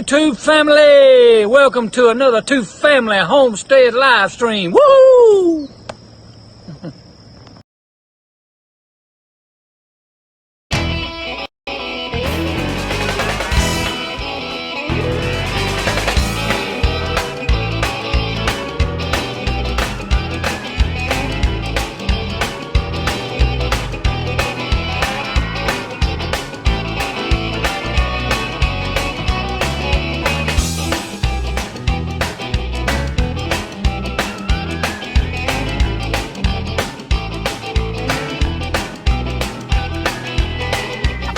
YouTube family! Welcome to another Two Family Homestead live stream. Woo!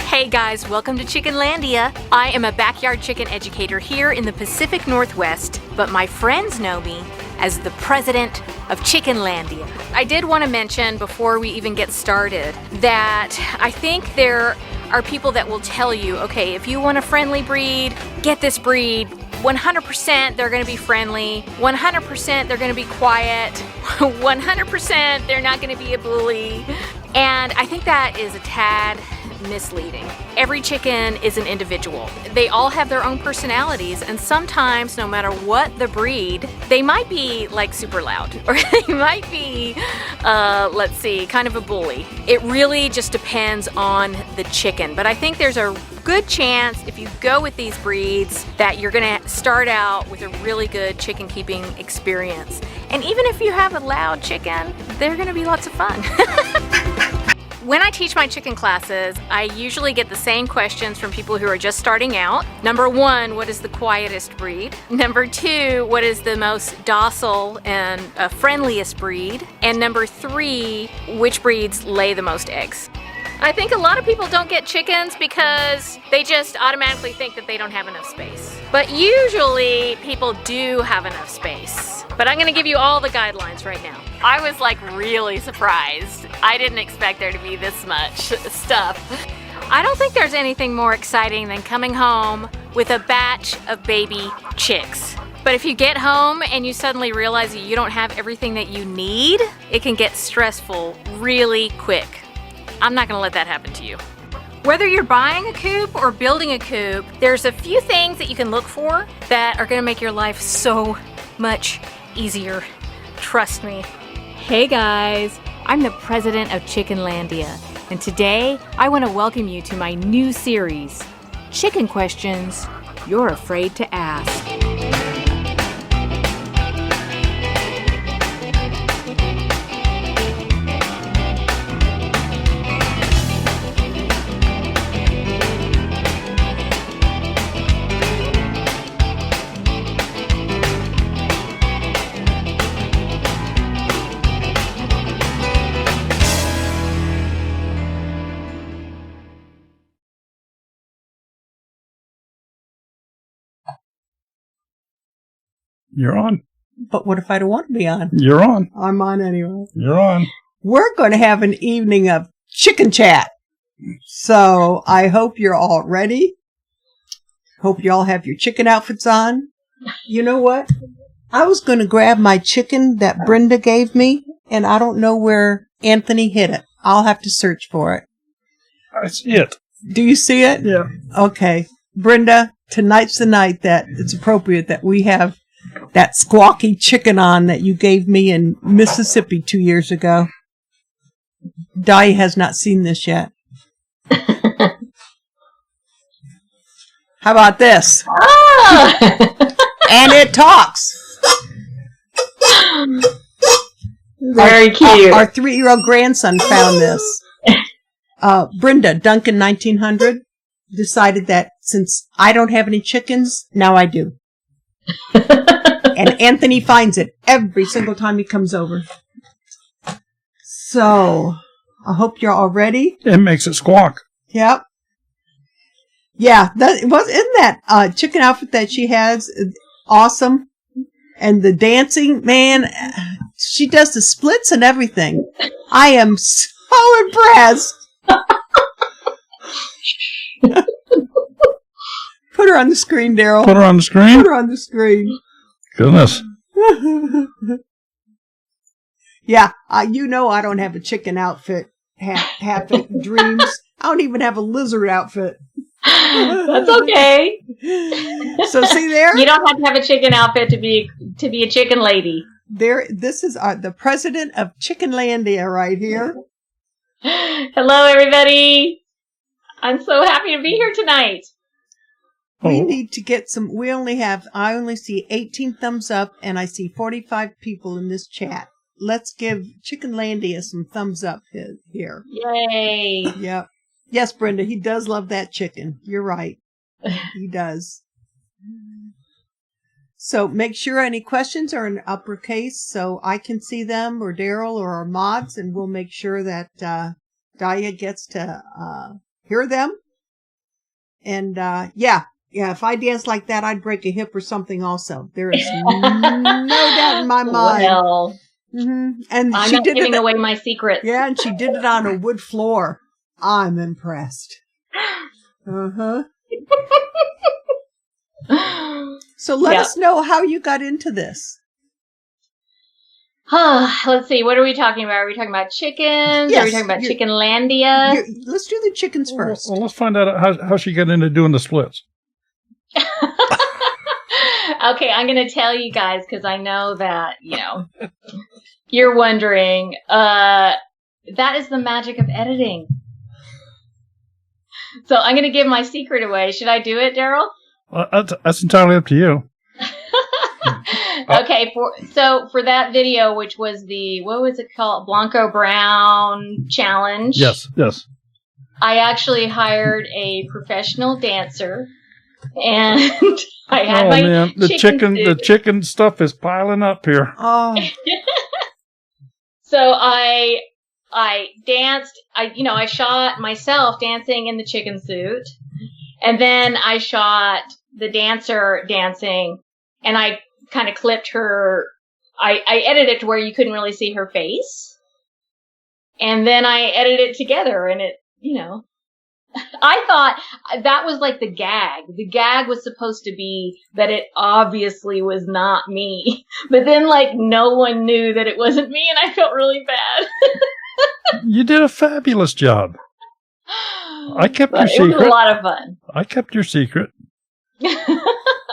Hey guys, welcome to Chickenlandia. I am a backyard chicken educator here in the Pacific Northwest, but my friends know me as the president of Chickenlandia. I did want to mention before we even get started that I think there are people that will tell you, okay, if you want a friendly breed, get this breed. 100% they're going to be friendly, 100% they're going to be quiet, 100% they're not going to be a bully. And I think that is a tad misleading. Every chicken is an individual. They all have their own personalities, and sometimes, no matter what the breed, they might be like super loud, or they might be, let's see, kind of a bully. It really just depends on the chicken, but I think there's a good chance if you go with these breeds that you're gonna start out with a really good chicken keeping experience. And even if you have a loud chicken, they're gonna be lots of fun. When I teach my chicken classes, I usually get the same questions from people who are just starting out. Number one, what is the quietest breed? Number two, what is the most docile and friendliest breed? And number three, which breeds lay the most eggs? I think a lot of people don't get chickens because they just automatically think that they don't have enough space. But usually people do have enough space. But I'm gonna give you all the guidelines right now. I was like really surprised. I didn't expect there to be this much stuff. I don't think there's anything more exciting than coming home with a batch of baby chicks. But if you get home and you suddenly realize that you don't have everything that you need, it can get stressful really quick. I'm not gonna let that happen to you. Whether you're buying a coop or building a coop, there's a few things that you can look for that are gonna make your life so much easier. Trust me. Hey guys, I'm the president of Chickenlandia, and today I want to welcome you to my new series, Chicken Questions You're Afraid to Ask. You're on. But what if I don't want to be on? You're on. I'm on anyway. You're on. We're going to have an evening of chicken chat. So I hope you're all ready. Hope you all have your chicken outfits on. You know what? I was going to grab my chicken that Brenda gave me, and I don't know where Anthony hid it. I'll have to search for it. I see it. Do you see it? Yeah. Okay. Brenda, tonight's the night that it's appropriate that we have that squawky chicken on that you gave me in Mississippi 2 years ago. Di has not seen this yet. How about this? Ah! And it talks. Very cute. Our 3-year-old grandson found this. Brenda, Duncan 1900, decided that since I don't have any chickens, now I do. And Anthony finds it every single time he comes over. So, I hope you're all ready. It makes it squawk. Yep. Yeah, isn't that chicken outfit that she has awesome? And the dancing, man, she does the splits and everything. I am so impressed. Put her on the screen, Daryl. Put her on the screen? Put her on the screen. Goodness. Yeah, you know I don't have a chicken outfit, half dreams. I don't even have a lizard outfit. That's okay. So see there? You don't have to have a chicken outfit to be a chicken lady. This is the president of Chickenlandia right here. Hello, everybody. I'm so happy to be here tonight. We need to get some. I only see 18 thumbs up, and I see 45 people in this chat. Let's give Chickenlandia some thumbs up here. Yay. Yep. Yes, Brenda, he does love that chicken. You're right. He does. So make sure any questions are in uppercase so I can see them, or Daryl, or our mods, and we'll make sure that Daya gets to hear them. And yeah, if I danced like that, I'd break a hip or something also. There is no doubt in my mind. Well, mm-hmm. And I'm she not did giving it, away my secrets. Yeah, and she did it on a wood floor. I'm impressed. Uh-huh. So let us know how you got into this. Let's see. What are we talking about? Are we talking about chickens? Yes, are we talking about Chickenlandia? Let's do the chickens first. Well, let's find out how she got into doing the splits. Okay, I'm going to tell you guys because I know that, you're wondering. That is the magic of editing. So I'm going to give my secret away. Should I do it, Daryl? Well, that's entirely up to you. Okay, for that video, which was what was it called? Blanco Brown Challenge. Yes. I actually hired a professional dancer, and I had the chicken stuff is piling up here. Oh. So I danced. I shot myself dancing in the chicken suit, and then I shot the dancer dancing, and I kind of clipped her. I edited it to where you couldn't really see her face, and then I edited it together, and it, I thought that was like the gag. The gag was supposed to be that it obviously was not me, but then no one knew that it wasn't me, and I felt really bad. You did a fabulous job. I kept your secret. It was a lot of fun. I kept your secret.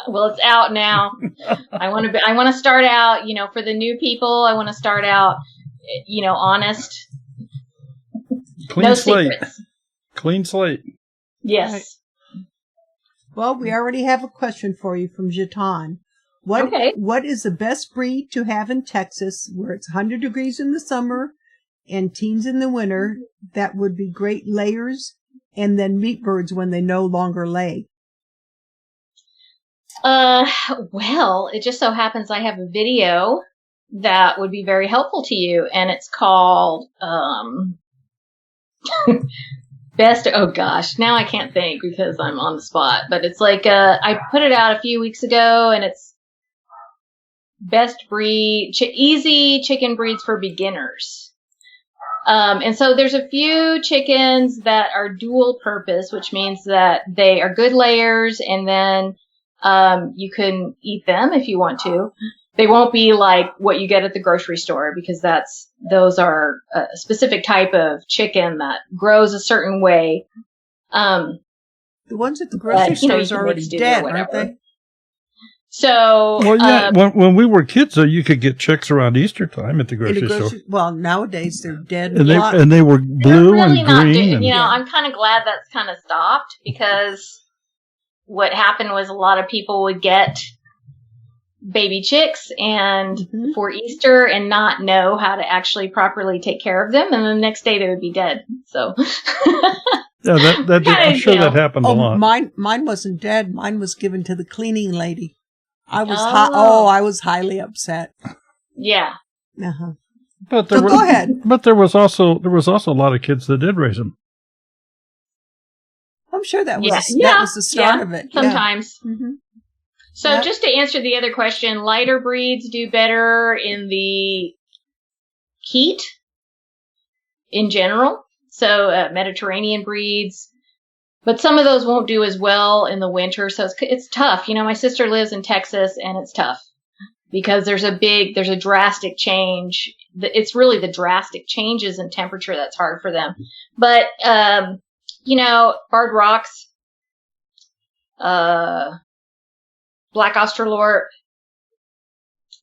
Well, it's out now. I want to start out, for the new people, I want to start out, honest. Clean slate. Secrets. Clean slate. Yes. Right. Well, we already have a question for you from Jatan. What is the best breed to have in Texas where it's 100 degrees in the summer and teens in the winter that would be great layers and then meat birds when they no longer lay? Well, it just so happens I have a video that would be very helpful to you, and it's called, oh gosh, now I can't think because I'm on the spot, but it's I put it out a few weeks ago, and it's best breed, easy chicken breeds for beginners. And so there's a few chickens that are dual purpose, which means that they are good layers, and then you can eat them if you want to. They won't be like what you get at the grocery store because those are a specific type of chicken that grows a certain way. The ones at the grocery store are already dead, aren't they? So, well, yeah. When we were kids, though, you could get chicks around Easter time at the grocery store. Well, nowadays they're dead. And they were blue really and green. I'm kind of glad that's kind of stopped because what happened was a lot of people would get baby chicks and for Easter and not know how to actually properly take care of them, and the next day they would be dead. So yeah, I'm sure that happened a lot. Mine wasn't dead. Mine was given to the cleaning lady. I was highly upset. Yeah. Uh-huh. But go ahead. But there was also a lot of kids that did raise them. I'm sure that was the start of it. Sometimes. Yeah. Mm-hmm. So just to answer the other question, lighter breeds do better in the heat in general. So Mediterranean breeds, but some of those won't do as well in the winter. So it's tough. My sister lives in Texas, and it's tough because there's a drastic change. It's really the drastic changes in temperature that's hard for them. But, Barred Rocks, Black Australorp,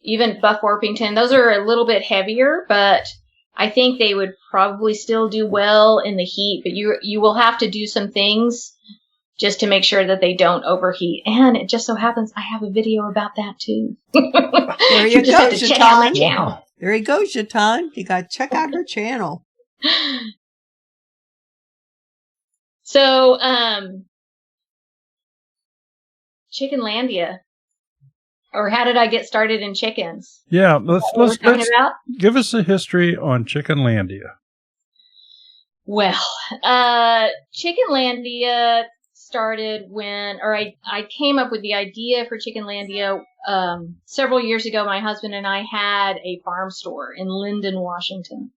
even Buff Orpington. Those are a little bit heavier, but I think they would probably still do well in the heat. But you will have to do some things just to make sure that they don't overheat. And it just so happens I have a video about that too. There you just go, have to check out my Shatan. channel. There you go, Shatan. You got to check out her channel. So, Chickenlandia. Or how did I get started in chickens? Yeah, What let's we're talking about? give us a history on Chickenlandia. Well, Chickenlandia started I came up with the idea for Chickenlandia several years ago. My husband and I had a farm store in Linden, Washington.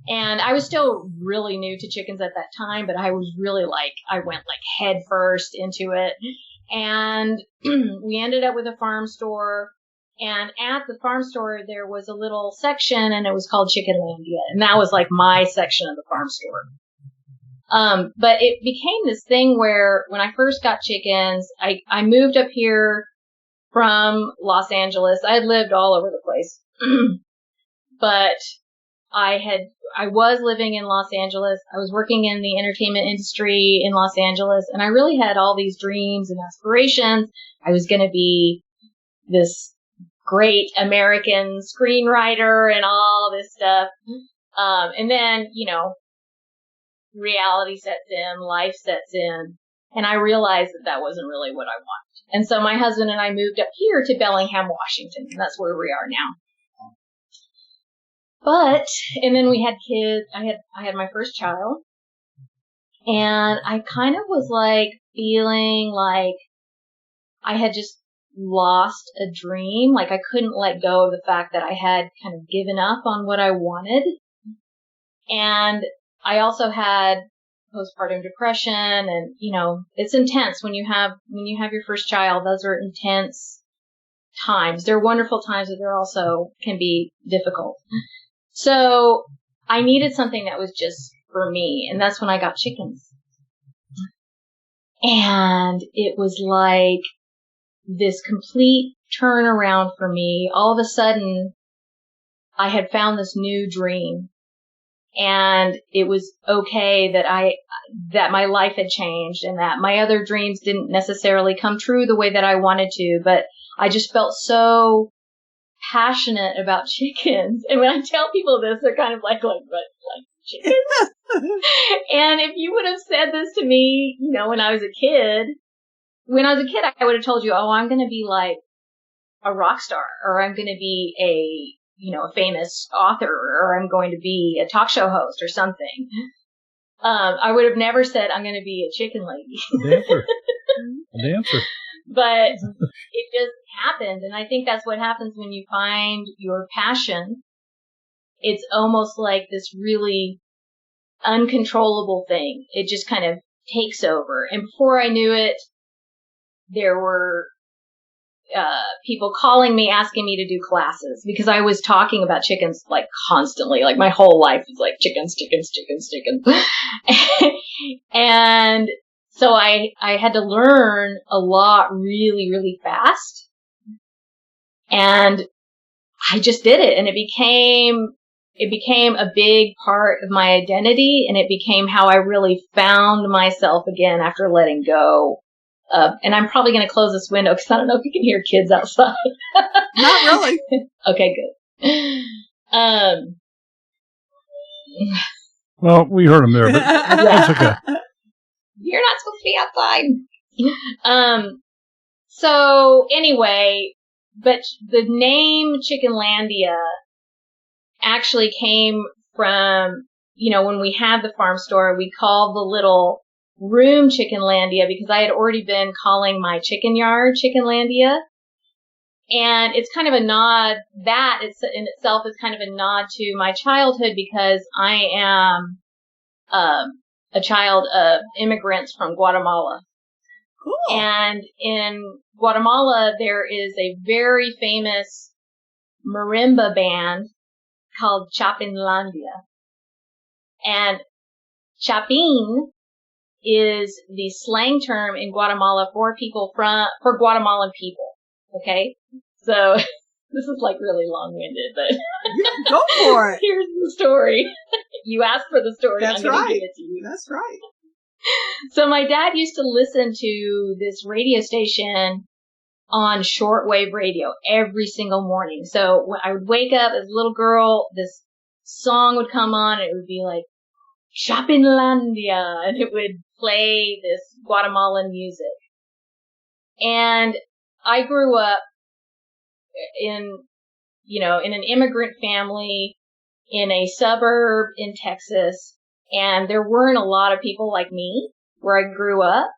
And I was still really new to chickens at that time, but I was really I went head first into it. And we ended up with a farm store. And at the farm store, there was a little section, and it was called Chickenlandia. And that was my section of the farm store. But it became this thing where when I first got chickens, I moved up here from Los Angeles. I had lived all over the place. But I was living in Los Angeles. I was working in the entertainment industry in Los Angeles, and I really had all these dreams and aspirations. I was going to be this great American screenwriter and all this stuff. And then, reality sets in, life sets in, and I realized that wasn't really what I wanted. And so my husband and I moved up here to Bellingham, Washington, and that's where we are now. And then we had kids. I had my first child, and I kind of was feeling like I had just lost a dream. I couldn't let go of the fact that I had kind of given up on what I wanted. And I also had postpartum depression, and it's intense when you have your first child. Those are intense times. They're wonderful times, but they're also can be difficult. So I needed something that was just for me, and that's when I got chickens. And it was this complete turnaround for me. All of a sudden, I had found this new dream, and it was okay that my life had changed and that my other dreams didn't necessarily come true the way that I wanted to, but I just felt so passionate about chickens. And when I tell people this, they're kind of what, chickens? And if you would have said this to me, when I was a kid, I would have told you, oh, I'm going to be a rock star, or I'm going to be a famous author, or I'm going to be a talk show host or something. I would have never said I'm going to be a chicken lady. A dancer. But it just happened. And I think that's what happens when you find your passion. It's almost like this really uncontrollable thing. It just kind of takes over. And before I knew it, there were people calling me, asking me to do classes, because I was talking about chickens constantly. My whole life was chickens, chickens, chickens, chickens. And so I had to learn a lot really, really fast. And I just did it. And it became a big part of my identity, and it became how I really found myself again after letting go. And I'm probably going to close this window because I don't know if you can hear kids outside. Not really. Okay, good. Well, we heard them there, but that's okay. You're not supposed to be outside. So anyway, but the name Chickenlandia actually came from, when we had the farm store, we called the little room Chickenlandia because I had already been calling my chicken yard Chickenlandia. And it's kind of a nod, that in itself is kind of a nod to my childhood, because I am a child of immigrants from Guatemala. Cool. And in Guatemala, there is a very famous marimba band called Chickenlandia. And Chapin is the slang term in Guatemala for Guatemalan people. Okay? So, this is like really long-winded, but Go for it. here's the story. You asked for the story. That's I'm going right. to give it to you. That's right. So my dad used to listen to this radio station on shortwave radio every single morning. So when I would wake up as a little girl, this song would come on, and it would be like, Chickenlandia, and it would play this Guatemalan music. And I grew up in an immigrant family in a suburb in Texas, and there weren't a lot of people like me where I grew up.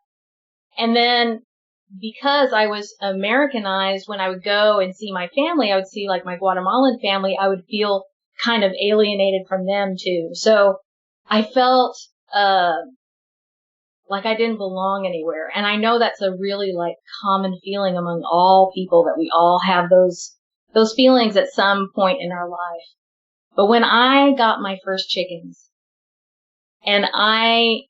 And then because I was Americanized, when I would go and see my family, I would see like my Guatemalan family, I would feel kind of alienated from them too. So I felt like I didn't belong anywhere. And I know that's a really like common feeling among all people, that we all have those feelings at some point in our life. But when I got my first chickens and I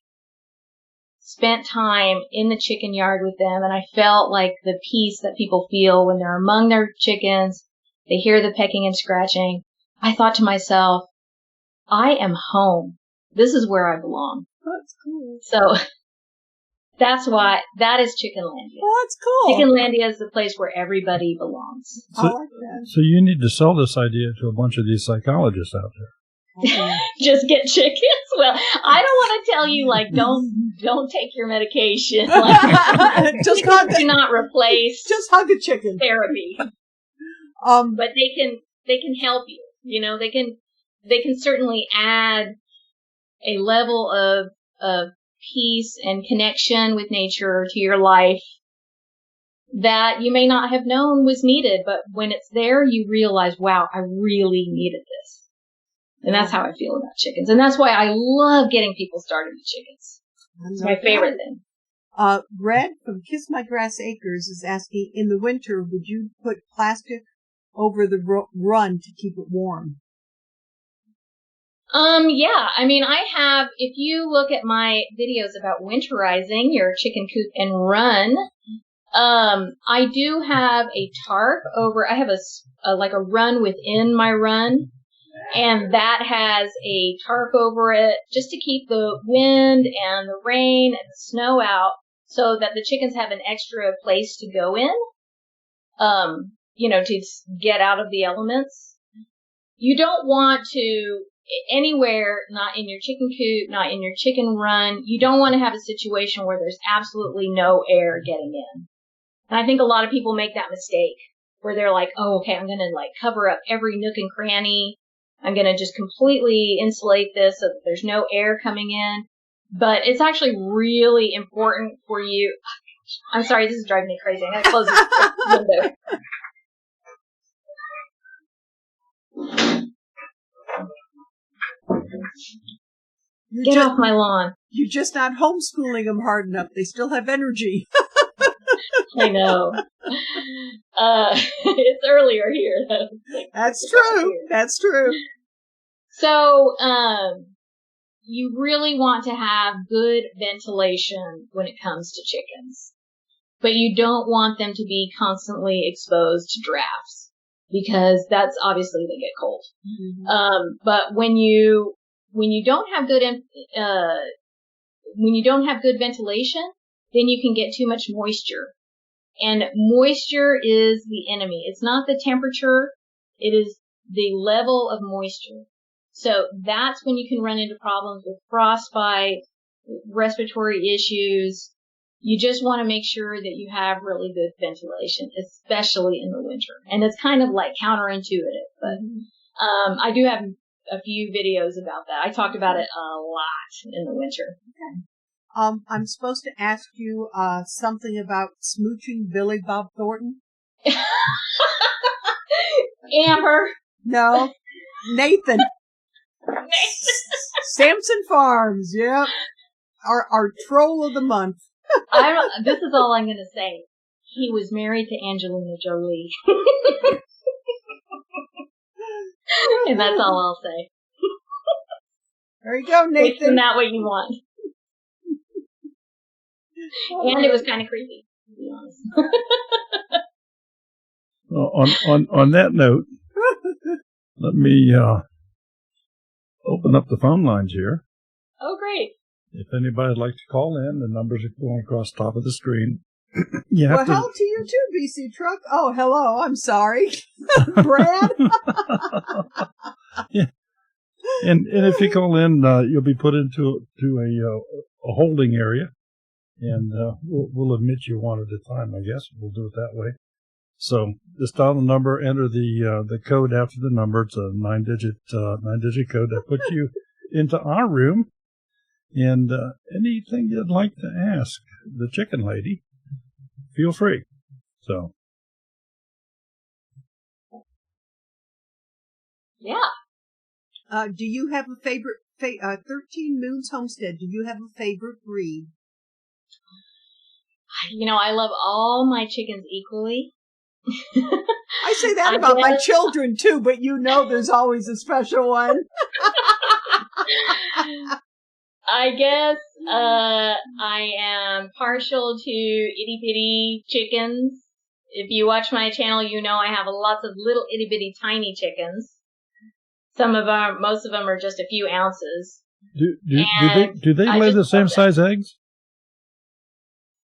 spent time in the chicken yard with them, and I felt like the peace that people feel when they're among their chickens, they hear the pecking and scratching, I thought to myself, I am home. This is where I belong. That's cool. So that is Chickenlandia. Oh, that's cool. Chickenlandia is the place where everybody belongs. I like that. So you need to sell this idea to a bunch of these psychologists out there. Just get chickens. Well, I don't want to tell you like don't take your medication. Like, Just do not replace hug a chicken. therapy. But they can help you. You know, they can certainly add a level of peace and connection with nature to your life that you may not have known was needed, but when it's there, you realize, wow, I really needed this. And that's how I feel about chickens. And that's why I love getting people started with chickens. It's my favorite thing. Brad from Kiss My Grass Acres is asking, in the winter, would you put plastic over the run to keep it warm? Yeah. I mean, if you look at my videos about winterizing your chicken coop and run, I do have a tarp over, I have a run within my run, and that has a tarp over it just to keep the wind and the rain and the snow out so that the chickens have an extra place to go in, to get out of the elements. You don't want to, anywhere, not in your chicken coop, not in your chicken run, you don't want to have a situation where there's absolutely no air getting in. And I think a lot of people make that mistake where they're like, oh, okay, I'm going to like cover up every nook and cranny. I'm going to just completely insulate this so that there's no air coming in. But it's actually really important for you. I'm sorry, this is driving me crazy. I'm going to close this window. Get off my lawn. You're just not homeschooling them hard enough. They still have energy. I know. It's earlier here, though. That's true. That's true. So, you really want to have good ventilation when it comes to chickens. But you don't want them to be constantly exposed to drafts, because that's obviously they get cold. Mm-hmm. But when you don't have good ventilation, then you can get too much moisture. And moisture is the enemy. It's not the temperature. It is the level of moisture. So that's when you can run into problems with frostbite, respiratory issues. You just want to make sure that you have really good ventilation, especially in the winter. And it's kind of like counterintuitive, but I do have a few videos about that. I talked about it a lot in the winter. Okay. I'm supposed to ask you something about smooching Billy Bob Thornton. Amber. No, Nathan. Samson Farms. Yep. Our troll of the month. This is all I'm going to say. He was married to Angelina Jolie. And that's all I'll say. There you go, Nathan. Isn't that what you want? And it was kind of creepy, to be honest. Well, on that note, let me open up the phone lines here. Oh, great. If anybody'd like to call in, the numbers are going across the top of the screen. You have Well, hello to you too, BC Truck. Oh, hello. I'm sorry. Brad? Yeah. And if you call in, you'll be put into a holding area, and we'll admit you one at a time, I guess. We'll do it that way. So just dial the number, enter the code after the number. It's a nine-digit code that puts you into our room. And anything you'd like to ask the chicken lady, feel free. So. Yeah. Do you have a favorite, 13 Moons Homestead, do you have a favorite breed? I love all my chickens equally. I say that about my children too, but there's always a special one. I guess I am partial to itty bitty chickens. If you watch my channel, I have lots of little itty bitty tiny chickens. Most of them are just a few ounces. Do they lay the same size eggs?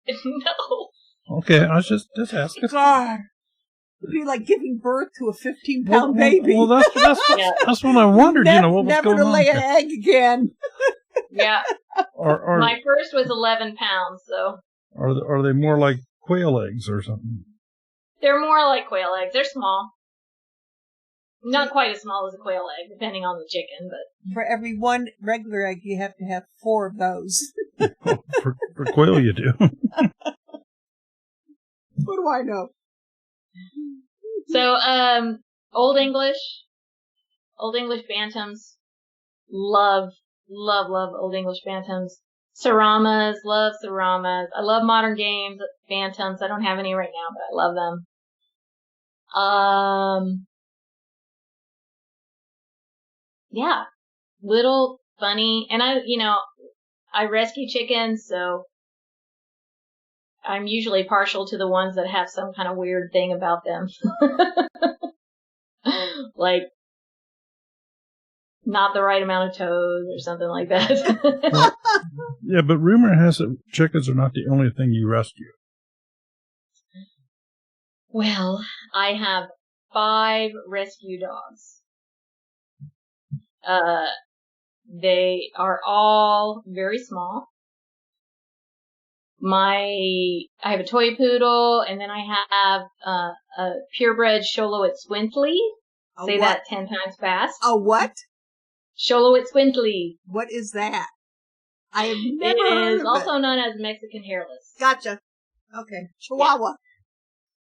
No. Okay, I was just asking. God. It'd be like giving birth to a 15-pound baby. Well, that's what I wondered. What was never going to on lay there. an egg again. Yeah. Or my first was 11 pounds, so. Are they more like quail eggs or something? They're more like quail eggs. They're small. Not quite as small as a quail egg, depending on the chicken, but. For every one regular egg, you have to have 4 of those. For quail, you do. What do I know? So, Old English Bantams. Love Old English Bantams. Saramas, love Saramas. I love modern games, Bantams. I don't have any right now, but I love them. Yeah. Little, funny, and I rescue chickens, so I'm usually partial to the ones that have some kind of weird thing about them. Like, not the right amount of toes or something like that. Yeah, but rumor has it chickens are not the only thing you rescue. Well, I have 5 rescue dogs. They are all very small. I have a toy poodle, and then I have a purebred Sholowitz Swintley. Say what? that 10 times fast. A what? Sholowitz Swintley. What is that? I have never heard It of is also known as Mexican hairless. Gotcha. Okay. Chihuahua.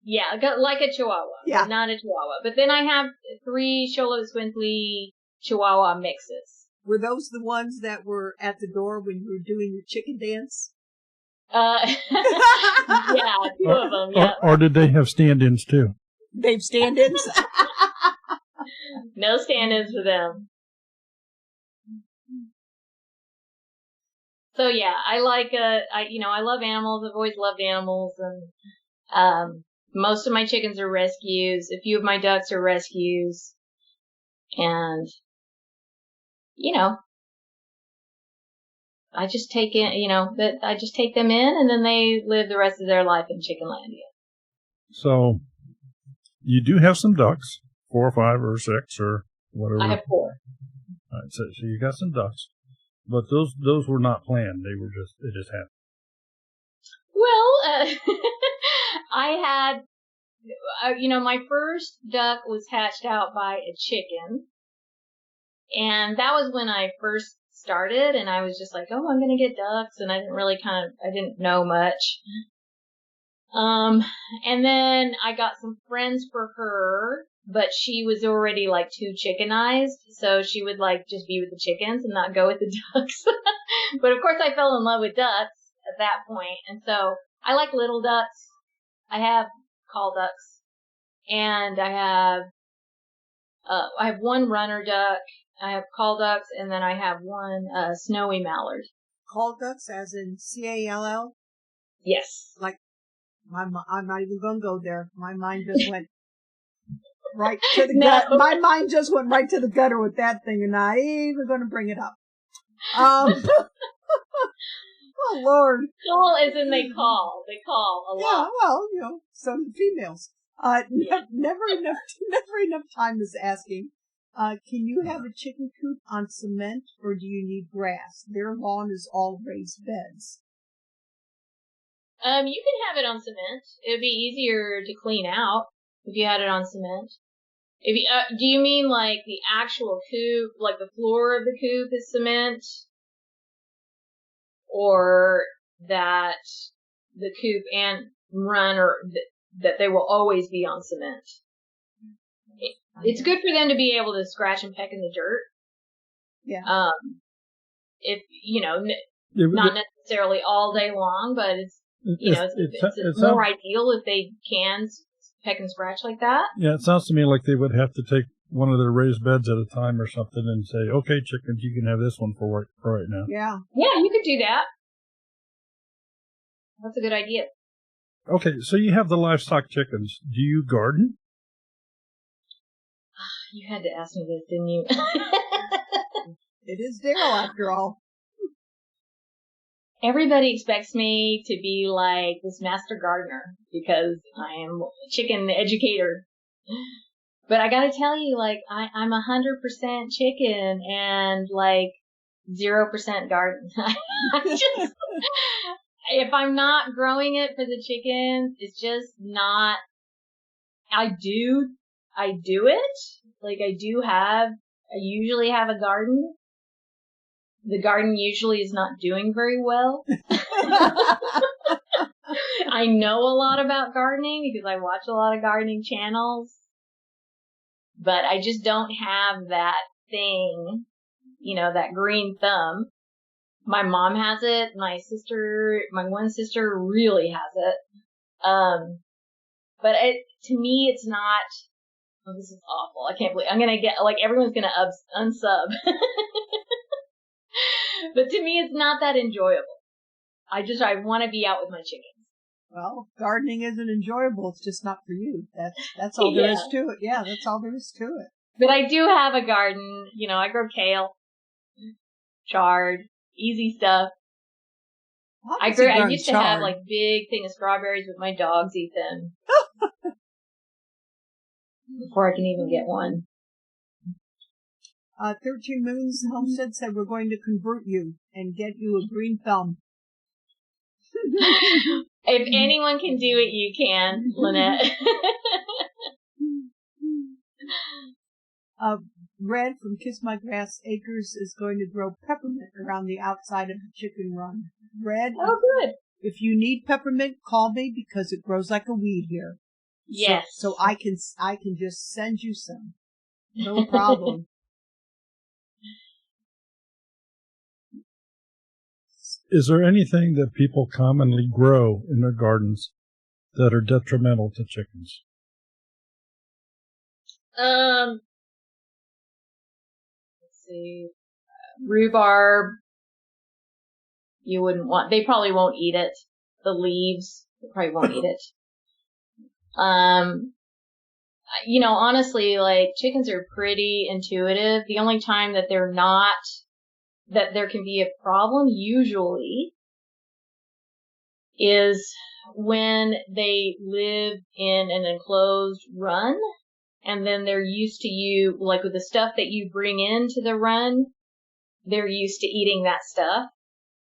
Yeah, like a Chihuahua. Yeah. But not a Chihuahua. But then I have 3 Sholowitz Swintley Chihuahua mixes. Were those the ones that were at the door when you were doing your chicken dance? Yeah, 2 of them, yeah. Or did they have stand-ins too? They've stand-ins? No stand-ins for them. So yeah, I love animals. I've always loved animals, and most of my chickens are rescues. A few of my ducks are rescues, and I just take them in, and then they live the rest of their life in Chickenlandia. So you do have some ducks, 4 or 5 or 6 or whatever. I have 4. All right, so you got some ducks, but those were not planned. They just happened. Well, I had, my first duck was hatched out by a chicken, and that was when I first started, and I was just like, oh, I'm gonna get ducks, and I didn't know much. And then I got some friends for her, but she was already like too chickenized, so she would like just be with the chickens and not go with the ducks. But of course I fell in love with ducks at that point, and so I like little ducks. I have call ducks, and I have 1 runner duck, I have call ducks, and then I have 1 snowy mallard. Call ducks as in C-A-L-L? Yes. Like, I'm not even going to go there. My mind just went right to the gut. My mind just went right to the gutter with that thing, and not even going to bring it up. Oh, Lord. Call as in they call. They call a lot. Yeah, well, so do females. Never enough time is asking. Can you have a chicken coop on cement, or do you need grass? Their lawn is all raised beds. You can have it on cement. It would be easier to clean out if you had it on cement. If you, do you mean like the actual coop, like the floor of the coop is cement? Or that the coop and run, or that they will always be on cement? It's good for them to be able to scratch and peck in the dirt. Yeah. If, not necessarily all day long, but it's more ideal if they can peck and scratch like that. Yeah, it sounds to me like they would have to take one of their raised beds at a time or something and say, okay, chickens, you can have this one for right now. Yeah. Yeah, you could do that. That's a good idea. Okay, so you have the livestock chickens. Do you garden? You had to ask me this, didn't you? It is Daryl, after all. Everybody expects me to be like this master gardener because I am a chicken educator. But I gotta tell you, like, I'm 100% chicken and like 0% garden. If I'm not growing it for the chickens, it's just not, I do it. Like, I usually have a garden. The garden usually is not doing very well. I know a lot about gardening because I watch a lot of gardening channels, but I just don't have that thing, that green thumb. My mom has it. My one sister really has it. But to me, it's not, oh, this is awful. I can't believe, I'm going to get, like, everyone's going to unsub. But to me, it's not that enjoyable. I want to be out with my chickens. Well, gardening isn't enjoyable. It's just not for you. That's all there is to it. Yeah, that's all there is to it. But I do have a garden. I grow kale, chard, easy stuff. I used to have like big thing of strawberries, but my dogs eat them before I can even get one. 13 Moons Homestead said we're going to convert you and get you a green thumb. If anyone can do it, you can, Lynette. Red from Kiss My Grass Acres is going to grow peppermint around the outside of the chicken run. Red. Oh, good. If you need peppermint, call me because it grows like a weed here. Yes. So I can just send you some. No problem. Is there anything that people commonly grow in their gardens that are detrimental to chickens? Let's see. Rhubarb. You wouldn't want, they probably won't eat it. The leaves, they probably won't eat it. Honestly, like, chickens are pretty intuitive. The only time that that there can be a problem usually is when they live in an enclosed run and then they're used to you, like with the stuff that you bring into the run, they're used to eating that stuff.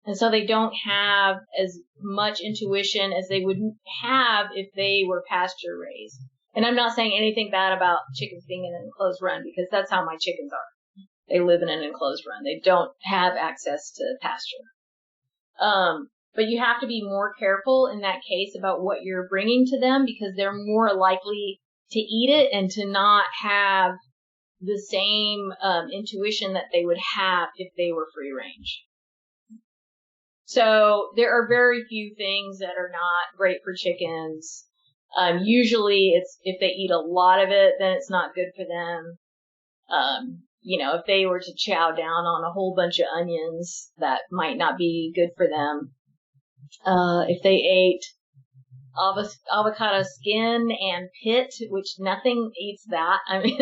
And so they don't have as much intuition as they would have if they were pasture raised. And I'm not saying anything bad about chickens being in an enclosed run because that's how my chickens are. They live in an enclosed run. They don't have access to pasture. But you have to be more careful in that case about what you're bringing to them because they're more likely to eat it and to not have the same intuition that they would have if they were free range. So there are very few things that are not great for chickens. Usually it's if they eat a lot of it, then it's not good for them. If they were to chow down on a whole bunch of onions, that might not be good for them. If they ate avocado skin and pit, which nothing eats that. I mean,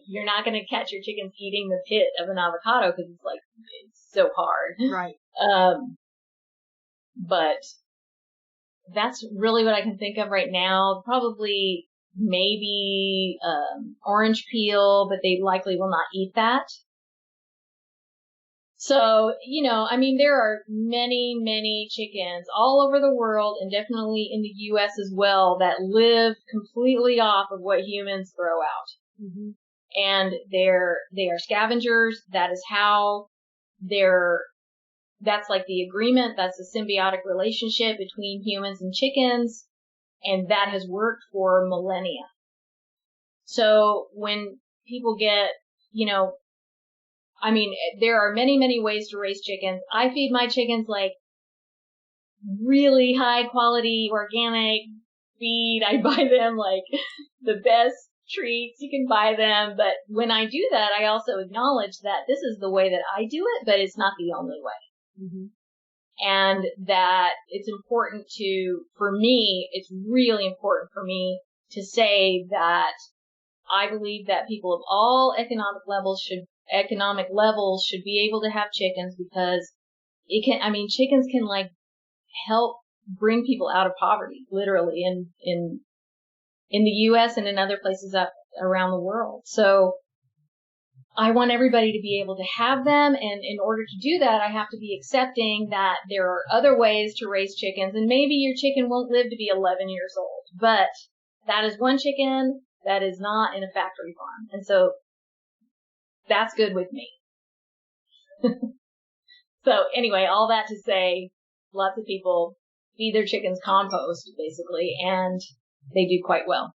you're not going to catch your chickens eating the pit of an avocado because it's so hard. Right. But that's really what I can think of right now. Probably maybe orange peel, but they likely will not eat that. So, I mean, there are many, many chickens all over the world and definitely in the U.S. as well that live completely off of what humans throw out. Mm-hmm. And they are scavengers. That is how that's like the agreement. That's the symbiotic relationship between humans and chickens. And that has worked for millennia. So when people get, I mean, there are many, many ways to raise chickens. I feed my chickens like really high quality organic feed. I buy them like the best treats. You can buy them. But when I do that, I also acknowledge that this is the way that I do it, but it's not the only way. Mm-hmm. And that it's important for me, it's really important for me to say that I believe that people of all economic levels should be able to have chickens because chickens can like help bring people out of poverty, literally in the U.S. and in other places around the world. So I want everybody to be able to have them. And in order to do that, I have to be accepting that there are other ways to raise chickens. And maybe your chicken won't live to be 11 years old, but that is one chicken that is not in a factory farm. And so that's good with me. So anyway, all that to say, lots of people feed their chickens compost, basically, and they do quite well.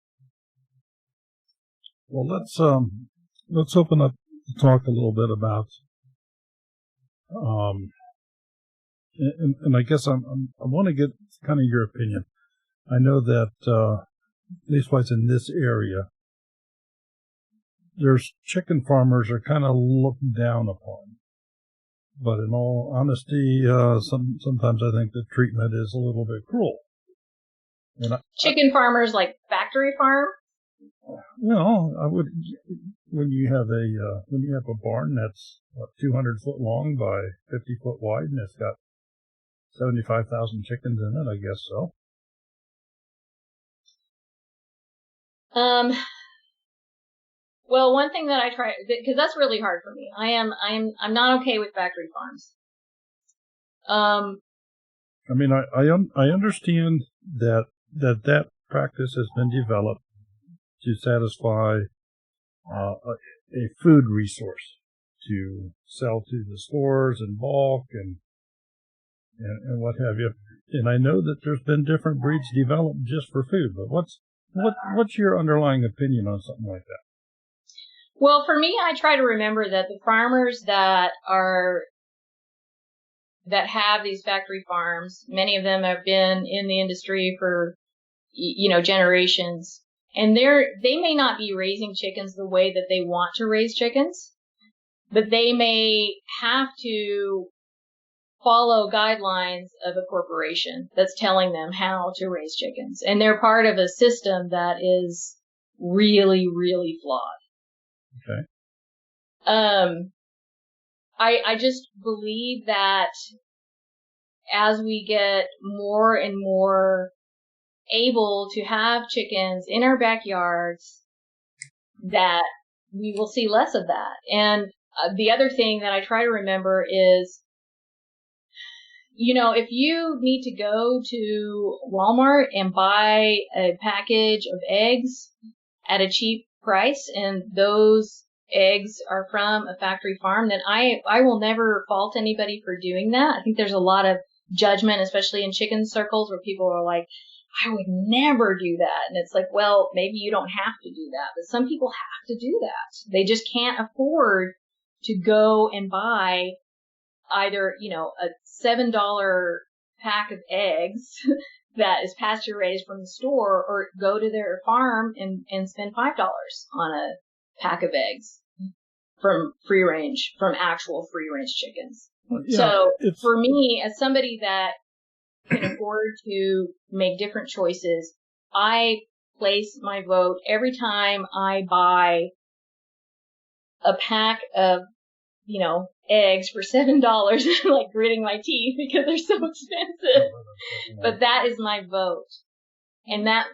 Well, let's open up to talk a little bit about, and I guess I want to get kind of your opinion. I know that, at least what's in this area, there's chicken farmers are kind of looked down upon. But in all honesty, sometimes I think the treatment is a little bit cruel. Chicken farmers like factory farm? Well, I would, when you have a barn that's 200 foot long by 50 foot wide and it's got 75,000 chickens in it, I guess so. Well, one thing that I try, because that's really hard for me. I'm not okay with factory farms. I mean, I understand that practice has been developed to satisfy a food resource to sell to the stores in bulk and what have you. And I know that there's been different breeds developed just for food, but what's your underlying opinion on something like that? Well, for me, I try to remember that the farmers that have these factory farms, many of them have been in the industry for, generations. And they may not be raising chickens the way that they want to raise chickens, but they may have to follow guidelines of a corporation that's telling them how to raise chickens. And they're part of a system that is really, really flawed. Okay. I just believe that as we get more and more able to have chickens in our backyards, that we will see less of that. And the other thing that I try to remember is, if you need to go to Walmart and buy a package of eggs at a cheap price, and those eggs are from a factory farm, then I will never fault anybody for doing that. I think there's a lot of judgment, especially in chicken circles, where people are like, I would never do that. And it's like, well, maybe you don't have to do that, but some people have to do that. They just can't afford to go and buy either, a $7 pack of eggs that is pasture raised from the store, or go to their farm and spend $5 on a pack of eggs from actual free range chickens. Yeah, So it's, for me, as somebody that can afford to make different choices, I place my vote every time I buy a pack of, eggs for $7. I'm like gritting my teeth because they're so expensive. But that is my vote. And that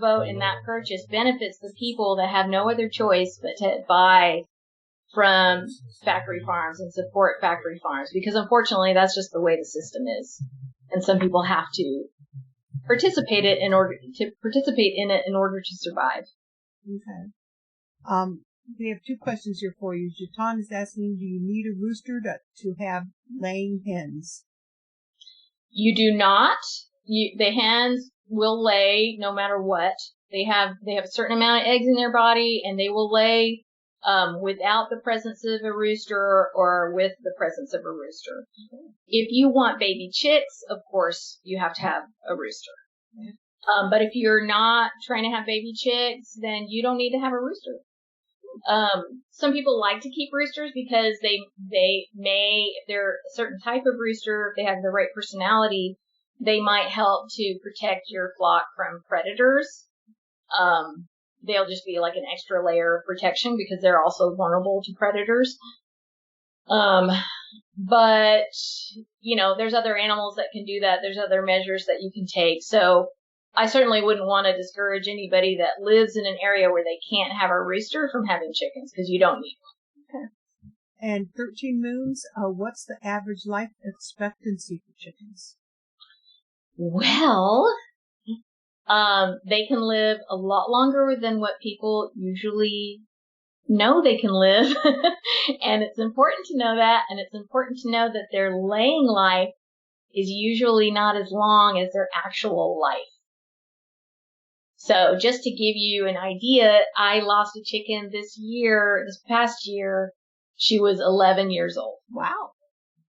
vote and that purchase benefits the people that have no other choice but to buy from factory farms and support factory farms, because unfortunately that's just the way the system is. And some people have to participate in order to survive. Okay. We have two questions here for you. Jatan is asking, do you need a rooster to have laying hens? You do not. The hens will lay no matter what. They have a certain amount of eggs in their body, and they will lay without the presence of a rooster or with the presence of a rooster. If you want baby chicks, of course, you have to have a rooster. But if you're not trying to have baby chicks, then you don't need to have a rooster. Some people like to keep roosters because if they're a certain type of rooster, if they have the right personality, they might help to protect your flock from predators. They'll just be like an extra layer of protection because they're also vulnerable to predators. But, there's other animals that can do that. There's other measures that you can take. So I certainly wouldn't want to discourage anybody that lives in an area where they can't have a rooster from having chickens, because you don't need one. Okay. And 13 moons, what's the average life expectancy for chickens? Well, they can live a lot longer than what people usually know they can live. And it's important to know that. And it's important to know that their laying life is usually not as long as their actual life. So just to give you an idea, I lost a chicken this past year. She was 11 years old. Wow.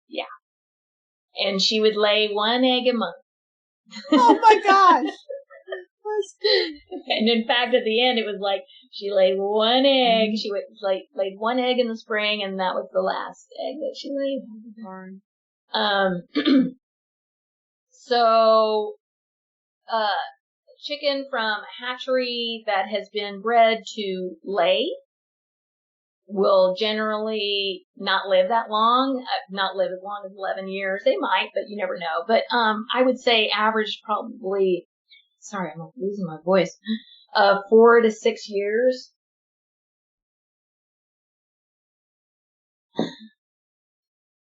Yeah. And she would lay one egg a month. Oh my gosh. And in fact, at the end, it was like she laid one egg. She laid one egg in the spring, and that was the last egg that she laid. So, chicken from a hatchery that has been bred to lay will generally not live that long, not live as long as 11 years. They might, but you never know. But I would say average probably, sorry, I'm losing my voice, 4 to 6 years.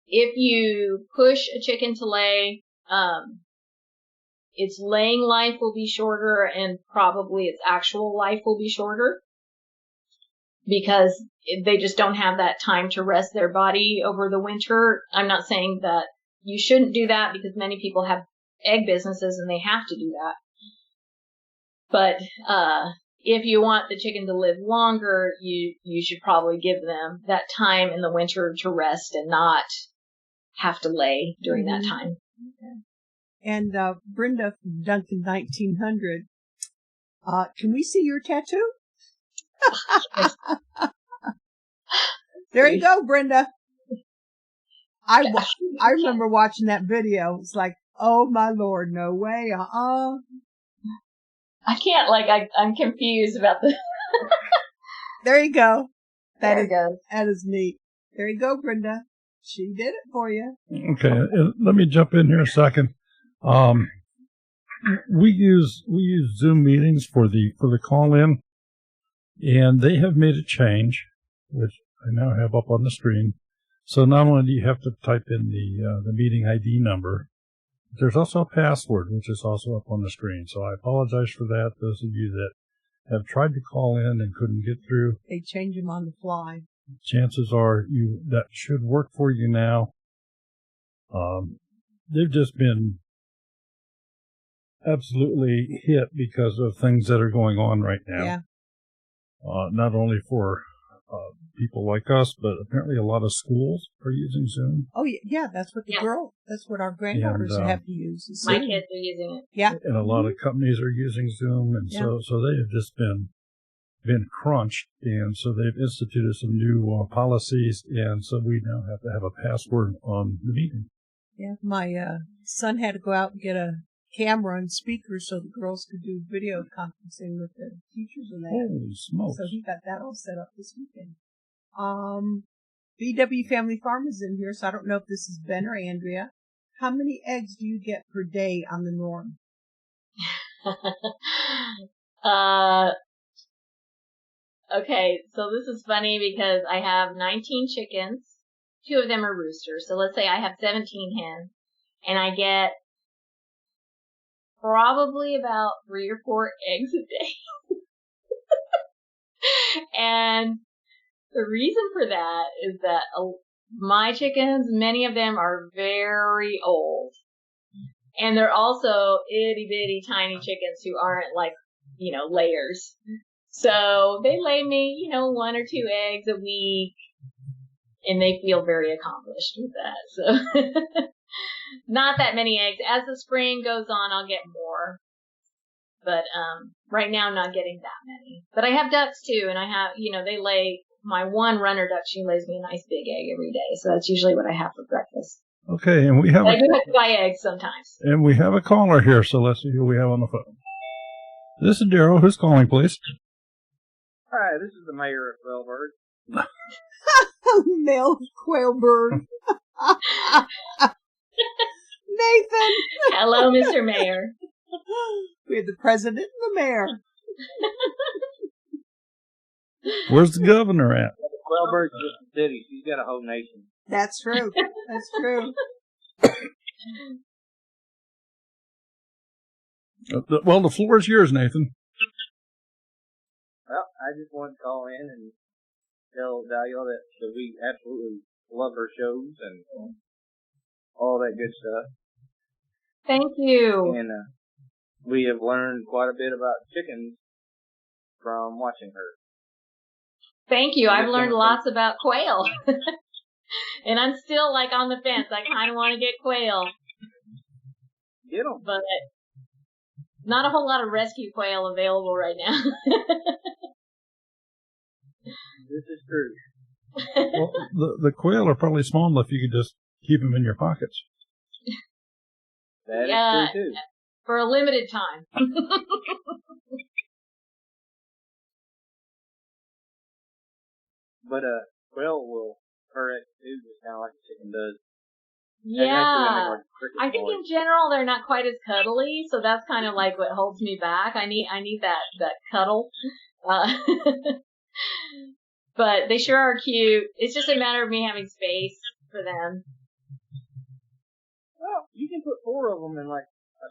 If you push a chicken to lay, its laying life will be shorter, and probably its actual life will be shorter, because they just don't have that time to rest their body over the winter. I'm not saying that you shouldn't do that, because many people have egg businesses and they have to do that. But if you want the chicken to live longer, you should probably give them that time in the winter to rest and not have to lay during that time. Okay. And Brenda from Duncan 1900, can we see your tattoo? There you go, Brenda. I remember watching that video. It's like, oh my Lord, no way, I can't, I'm confused about the... There you go. There it goes. That is neat. There you go, Brenda. She did it for you. Okay, let me jump in here a second. We use Zoom meetings for the call-in, and they have made a change, which I now have up on the screen. So not only do you have to type in the meeting ID number, there's also a password, which is also up on the screen. So I apologize for that. Those of you that have tried to call in and couldn't get through, they change them on the fly. Chances are that should work for you now. They've just been absolutely hit because of things that are going on right now. Yeah. Not only for people like us, but apparently a lot of schools are using Zoom. Oh yeah, that's what that's what our granddaughters have to use. My kids are using it. Yeah. And a lot of companies are using Zoom, and so they have just been been crunched, and so they've instituted some new policies, and so we now have to have a password on the meeting. Yeah, my son had to go out and get a camera and speakers so the girls could do video conferencing with the teachers and that. Holy smokes. So he got that all set up this weekend. BW Family Farm is in here, so I don't know if this is Ben or Andrea. How many eggs do you get per day on the norm? Okay, so this is funny because I have 19 chickens. 2 of them are roosters. So let's say I have 17 hens, and I get probably about 3 or 4 eggs a day. And the reason for that is that my chickens, many of them are very old. And they're also itty bitty tiny chickens who aren't like, layers. So they lay me, 1 or 2 eggs a week, and they feel very accomplished with that. So not that many eggs. As the spring goes on, I'll get more. But right now I'm not getting that many. But I have ducks too, and I have, they lay, my one runner duck, she lays me a nice big egg every day. So that's usually what I have for breakfast. Okay, and I do have to buy eggs sometimes. And we have a caller here, so let's see who we have on the phone. This is Daryl. Who's calling, please? Hi, this is the mayor of Quailbird. Mel Quailbird. Nathan. Hello, Mr. Mayor. We have the president and the mayor. Where's the governor at? Quailbird's just a city. She's got a whole nation. That's true. That's true. Well, the floor is yours, Nathan. Well, I just wanted to call in and tell Dahlia that we absolutely love her shows and all that good stuff. Thank you. And we have learned quite a bit about chickens from watching her. Thank you. I've learned lots about quail. And I'm still on the fence. I kind of want to get quail. Get them. But not a whole lot of rescue quail available right now. This is true. Well, the quail are probably small enough you could just keep them in your pockets. That is true, too. For a limited time. But quail will purr at you just kind of like a chicken does. Yeah. I think in general they're not quite as cuddly, so that's kind of like what holds me back. I need that cuddle. But they sure are cute. It's just a matter of me having space for them. Well, you can put 4 of them in a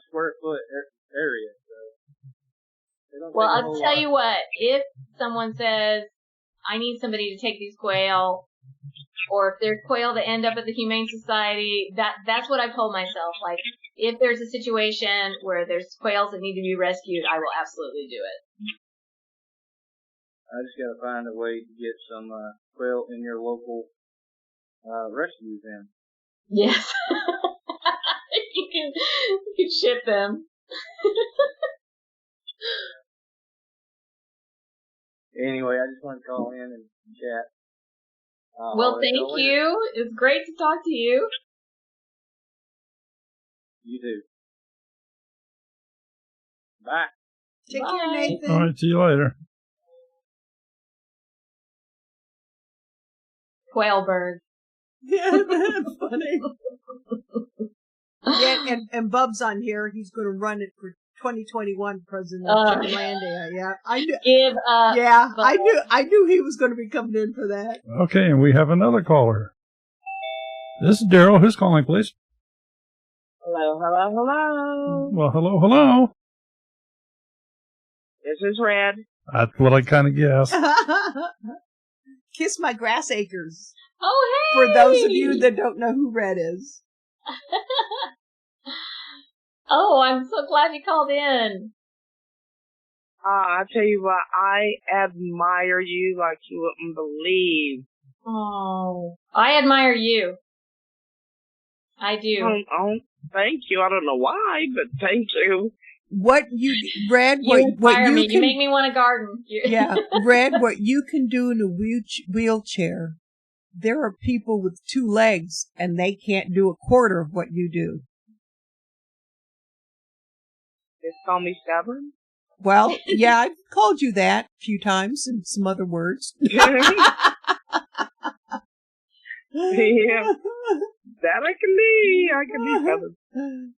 square foot area. So well, I'll tell you what. If someone says, I need somebody to take these quail, or if there's quail that end up at the Humane Society, that's what I've told myself. If there's a situation where there's quails that need to be rescued, I will absolutely do it. I just got to find a way to get some quail in your local rescue then. Yes. you can ship them. Anyway, I just wanted to call in and chat. Well, thank you. It's great to talk to you. You too. Bye. Take care, Nathan. All right, see you later. Quailbird. Yeah, that's funny. Yeah, and Bub's on here. He's going to run it for 2021 president of Chickenlandia. Yeah, I knew. Give up. Yeah, Bub. I knew he was going to be coming in for that. Okay, and we have another caller. This is Daryl. Who's calling, please? Hello. Well, hello. This is Red. That's what I kind of guessed. Kiss my grass acres. Oh, hey! For those of you that don't know who Red is. Oh, I'm so glad you called in. I tell you what, I admire you like you wouldn't believe. Oh, I admire you. I do. Oh, thank you. I don't know why, but thank you. what you, Red, You what inspire you me. can, You make me want to garden. yeah, Red, what you can do in a wheelchair. There are people with 2 legs and they can't do a quarter of what you do. Just call me stubborn. Well, yeah, I've called you that a few times and some other words. Yeah, that I can be. I can be stubborn.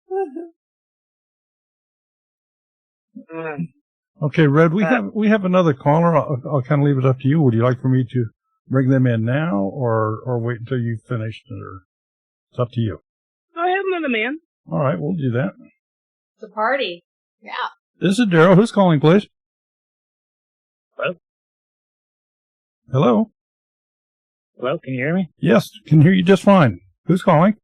Okay, Red, we have another caller. I'll kind of leave it up to you. Would you like for me to bring them in now or wait until you've finished? Or it's up to you. Go ahead and let him in. All right, we'll do that. It's a party. Yeah. This is Daryl. Who's calling, please? Hello? Hello? Hello, can you hear me? Yes, can hear you just fine. Who's calling?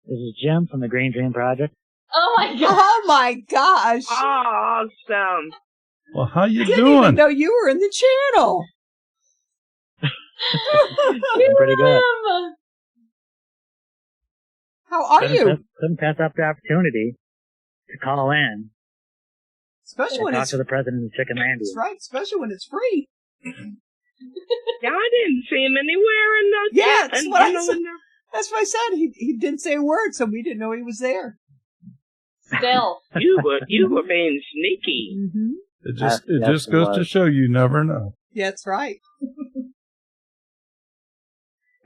This is Jim from the Green Dream Project. Oh my god. Oh my gosh. Awesome. Well, how you Didn't even doing? know you were in the channel. I'm pretty good. How are you? Couldn't pass up the opportunity to call in Especially and when talk it's to the president of Chickenlandia. that's right, especially when it's free. Yeah, I didn't see him anywhere in the Yeah, chat. that's what I said. That's what I said. He didn't say a word, so we didn't know he was there. Still. You were being sneaky. Mm-hmm. It just Yes, goes it to was. show you never know. Yeah, that's right.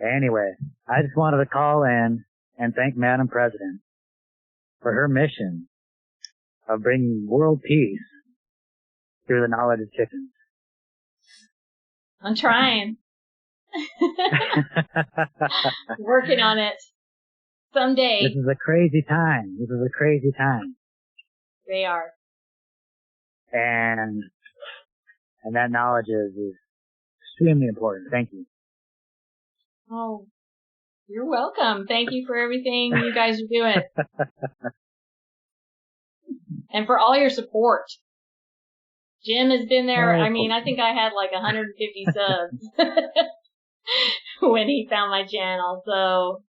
Anyway, I just wanted to call in and thank Madam President for her mission of bringing world peace through the knowledge of chickens. I'm trying. Working on it. Someday. This is a crazy time. This is a crazy time. They are. And that knowledge is extremely important. Thank you. Oh, you're welcome. Thank you for everything you guys are doing. And for all your support. Jim has been there. I mean, I think I had like 150 subs when he found my channel. So,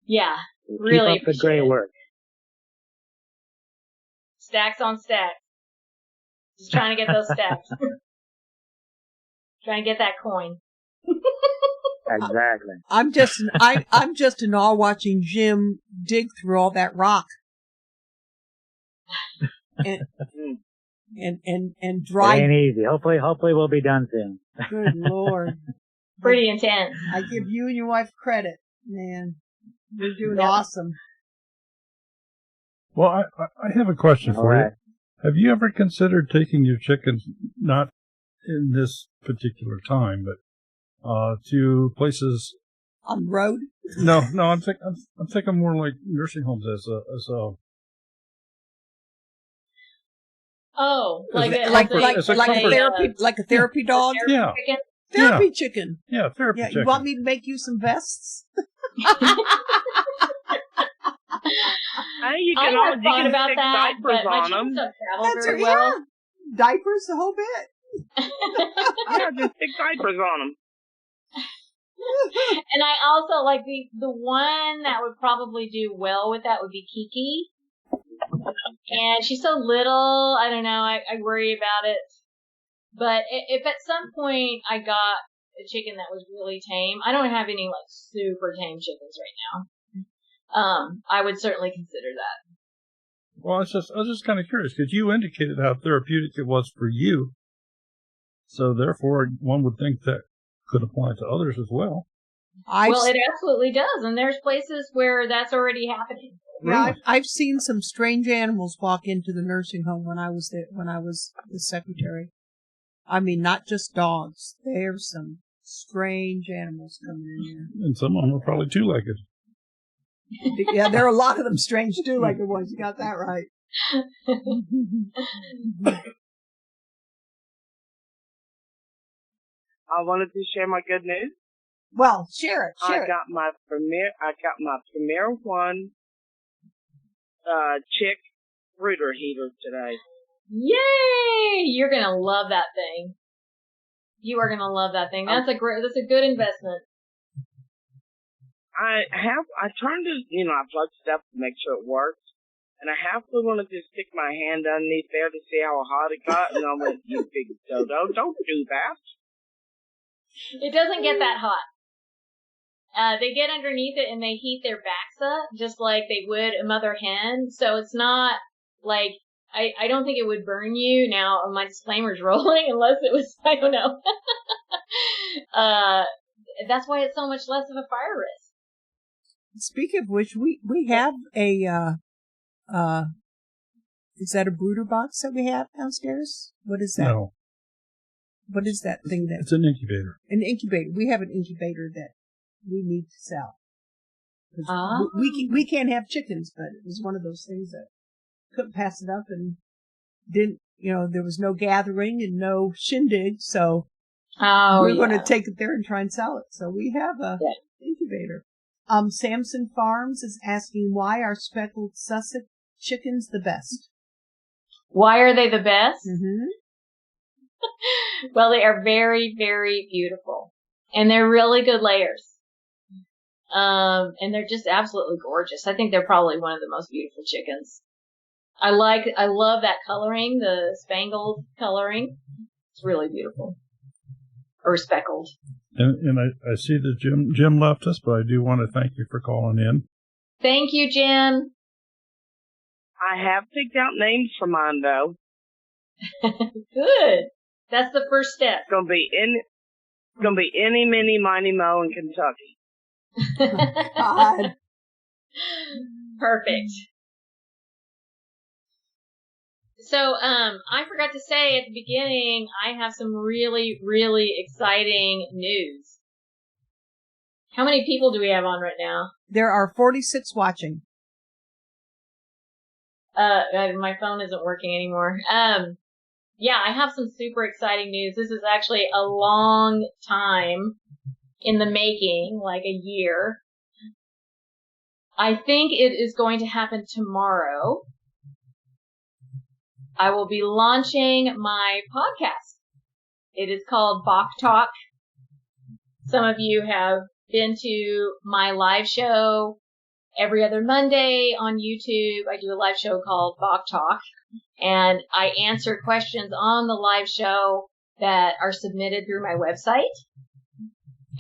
yeah, really Keep up the great work. Stacks on stacks. Just trying to get those stacks. Trying to get that coin. Exactly. I'm just in awe watching Jim dig through all that rock. And It drive. ain't easy. Hopefully we'll be done soon. Good Lord. Pretty intense. I give you and your wife credit, man. You're doing Yep. awesome. Well, I have a question All for right. you. Have you ever considered taking your chickens, not in this particular time, but to places? On the road? No, I'm thinking more like nursing homes as a Oh, like It's a Like comfort- it's a comfort- a therapy dog? Yeah. chicken? Therapy chicken. Yeah, therapy Yeah, chicken. you want me to make you some vests? Hey, you I can have thought about stick that, diapers but my on them. chickens don't travel That's very right, well. yeah. Diapers, the whole bit. Yeah, just stick diapers on them. And I also like the one that would probably do well with that would be Kiki. And she's so little, I don't know, I worry about it. But if at some point I got a chicken that was really tame, I don't have any like super tame chickens right now. I would certainly consider that. Well, I was just kind of curious because you indicated how therapeutic it was for you. So therefore, one would think that could apply to others as well. Well, it absolutely does, and there's places where that's already happening. Yeah, I've seen some strange animals walk into the nursing home when I was the secretary. I mean, not just dogs. There's some strange animals coming in here. And some of them are probably two-legged. Yeah, there are a lot of them strange two-legged ones. You got that right. I wanted to share my good news. Well, share it. I got my Premier One chick brooder heater today. Yay! You're gonna love that thing. You are gonna love that thing. That's a good investment. I turned it, I plugged stuff to make sure it worked. And I halfway wanted to stick my hand underneath there to see how hot it got, and I went, you big dodo, don't do that. It doesn't get that hot. They get underneath it and they heat their backs up just like they would a mother hen. So it's not like, I don't think it would burn you. Now, my disclaimer's rolling unless it was, I don't know. That's why it's so much less of a fire risk. Speaking of which, we have a, is that a brooder box that we have downstairs? What is that? No, What is that thing that? it's an incubator. An incubator. We have an incubator that we need to sell. We can't have chickens, but it was one of those things that couldn't pass it up and didn't, there was no gathering and no shindig, so we're going to take it there and try and sell it. So we have a incubator. Samson Farms is asking, why are speckled Sussex chickens the best? Why are they the best? Mm-hmm. Well, they are very, very beautiful. And they're really good layers. And they're just absolutely gorgeous. I think they're probably one of the most beautiful chickens. I love that coloring, the spangled coloring. It's really beautiful. Or speckled. And I see that Jim left us, but I do want to thank you for calling in. Thank you, Jim. I have picked out names for mine, though. Good. That's the first step. It's gonna be Any, Mini, Miny, Mo in Kentucky. God. Perfect. So, I forgot to say at the beginning, I have some really, really exciting news. How many people do we have on right now? There are 46 watching. My phone isn't working anymore. Yeah, I have some super exciting news. This is actually a long time in the making, like a year. I think it is going to happen tomorrow. I will be launching my podcast. It is called Bach Talk. Some of you have been to my live show every other Monday on YouTube. I do a live show called Bach Talk, and I answer questions on the live show that are submitted through my website.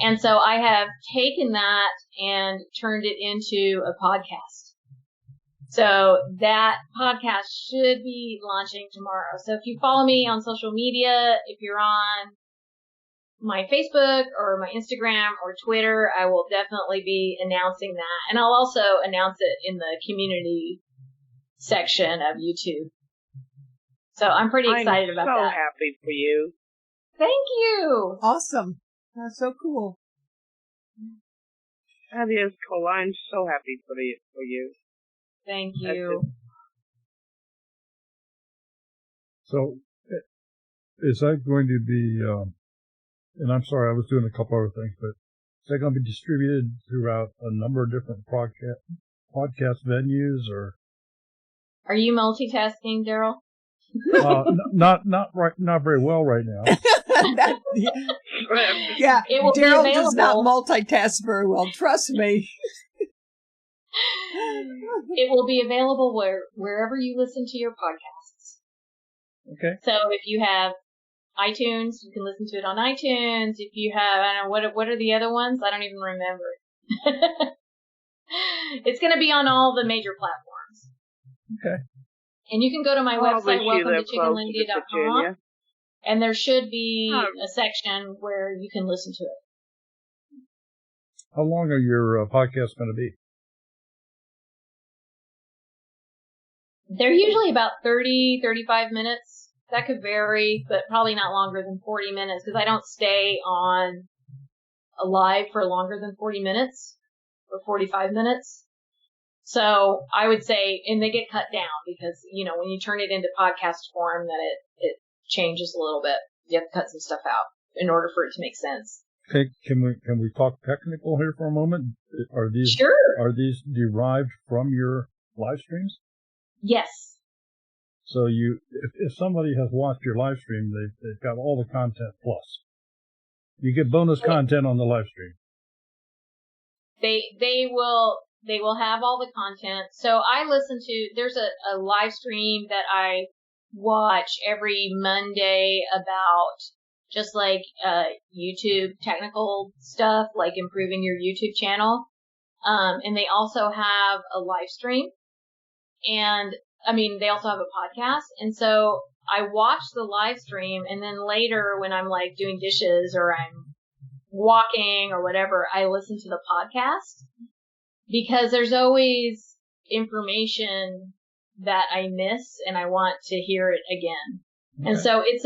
And so I have taken that and turned it into a podcast. So that podcast should be launching tomorrow. So if you follow me on social media, if you're on my Facebook or my Instagram or Twitter, I will definitely be announcing that. And I'll also announce it in the community section of YouTube. So I'm pretty excited about that. I'm so happy for you. Thank you. Awesome. That's so cool. That is cool. I'm so happy for you. Thank you. So, is that going to be, and I'm sorry, I was doing a couple other things, but is that going to be distributed throughout a number of different podcast venues, or? Are you multitasking, Daryl? Not very well right now. Yeah, Daryl does not multitask very well. Trust me. It will be available wherever you listen to your podcasts. Okay. So if you have iTunes, you can listen to it on iTunes. If you have, I don't know, what are the other ones? I don't even remember. It's going to be on all the major platforms. Okay. And you can go to my website, welcome-to-chickenlandia.com, and there should be a section where you can listen to it. How long are your podcasts going to be? They're usually about 30, 35 minutes. That could vary, but probably not longer than 40 minutes because I don't stay on live for longer than 40 minutes or 45 minutes. So I would say, and they get cut down because, when you turn it into podcast form, then it changes a little bit. You have to cut some stuff out in order for it to make sense. Okay, can we talk technical here for a moment? Are these derived from your live streams? Yes. So if somebody has watched your live stream, they've got all the content plus. You get bonus content on the live stream. They will They will have all the content. So I listen to, there's a live stream that I watch every Monday about just like YouTube technical stuff, like improving your YouTube channel. And they also have a live stream. And I mean, they also have a podcast. And so I watch the live stream, and then later when I'm like doing dishes or I'm walking or whatever, I listen to the podcast because there's always information that I miss and I want to hear it again. Okay. And so it's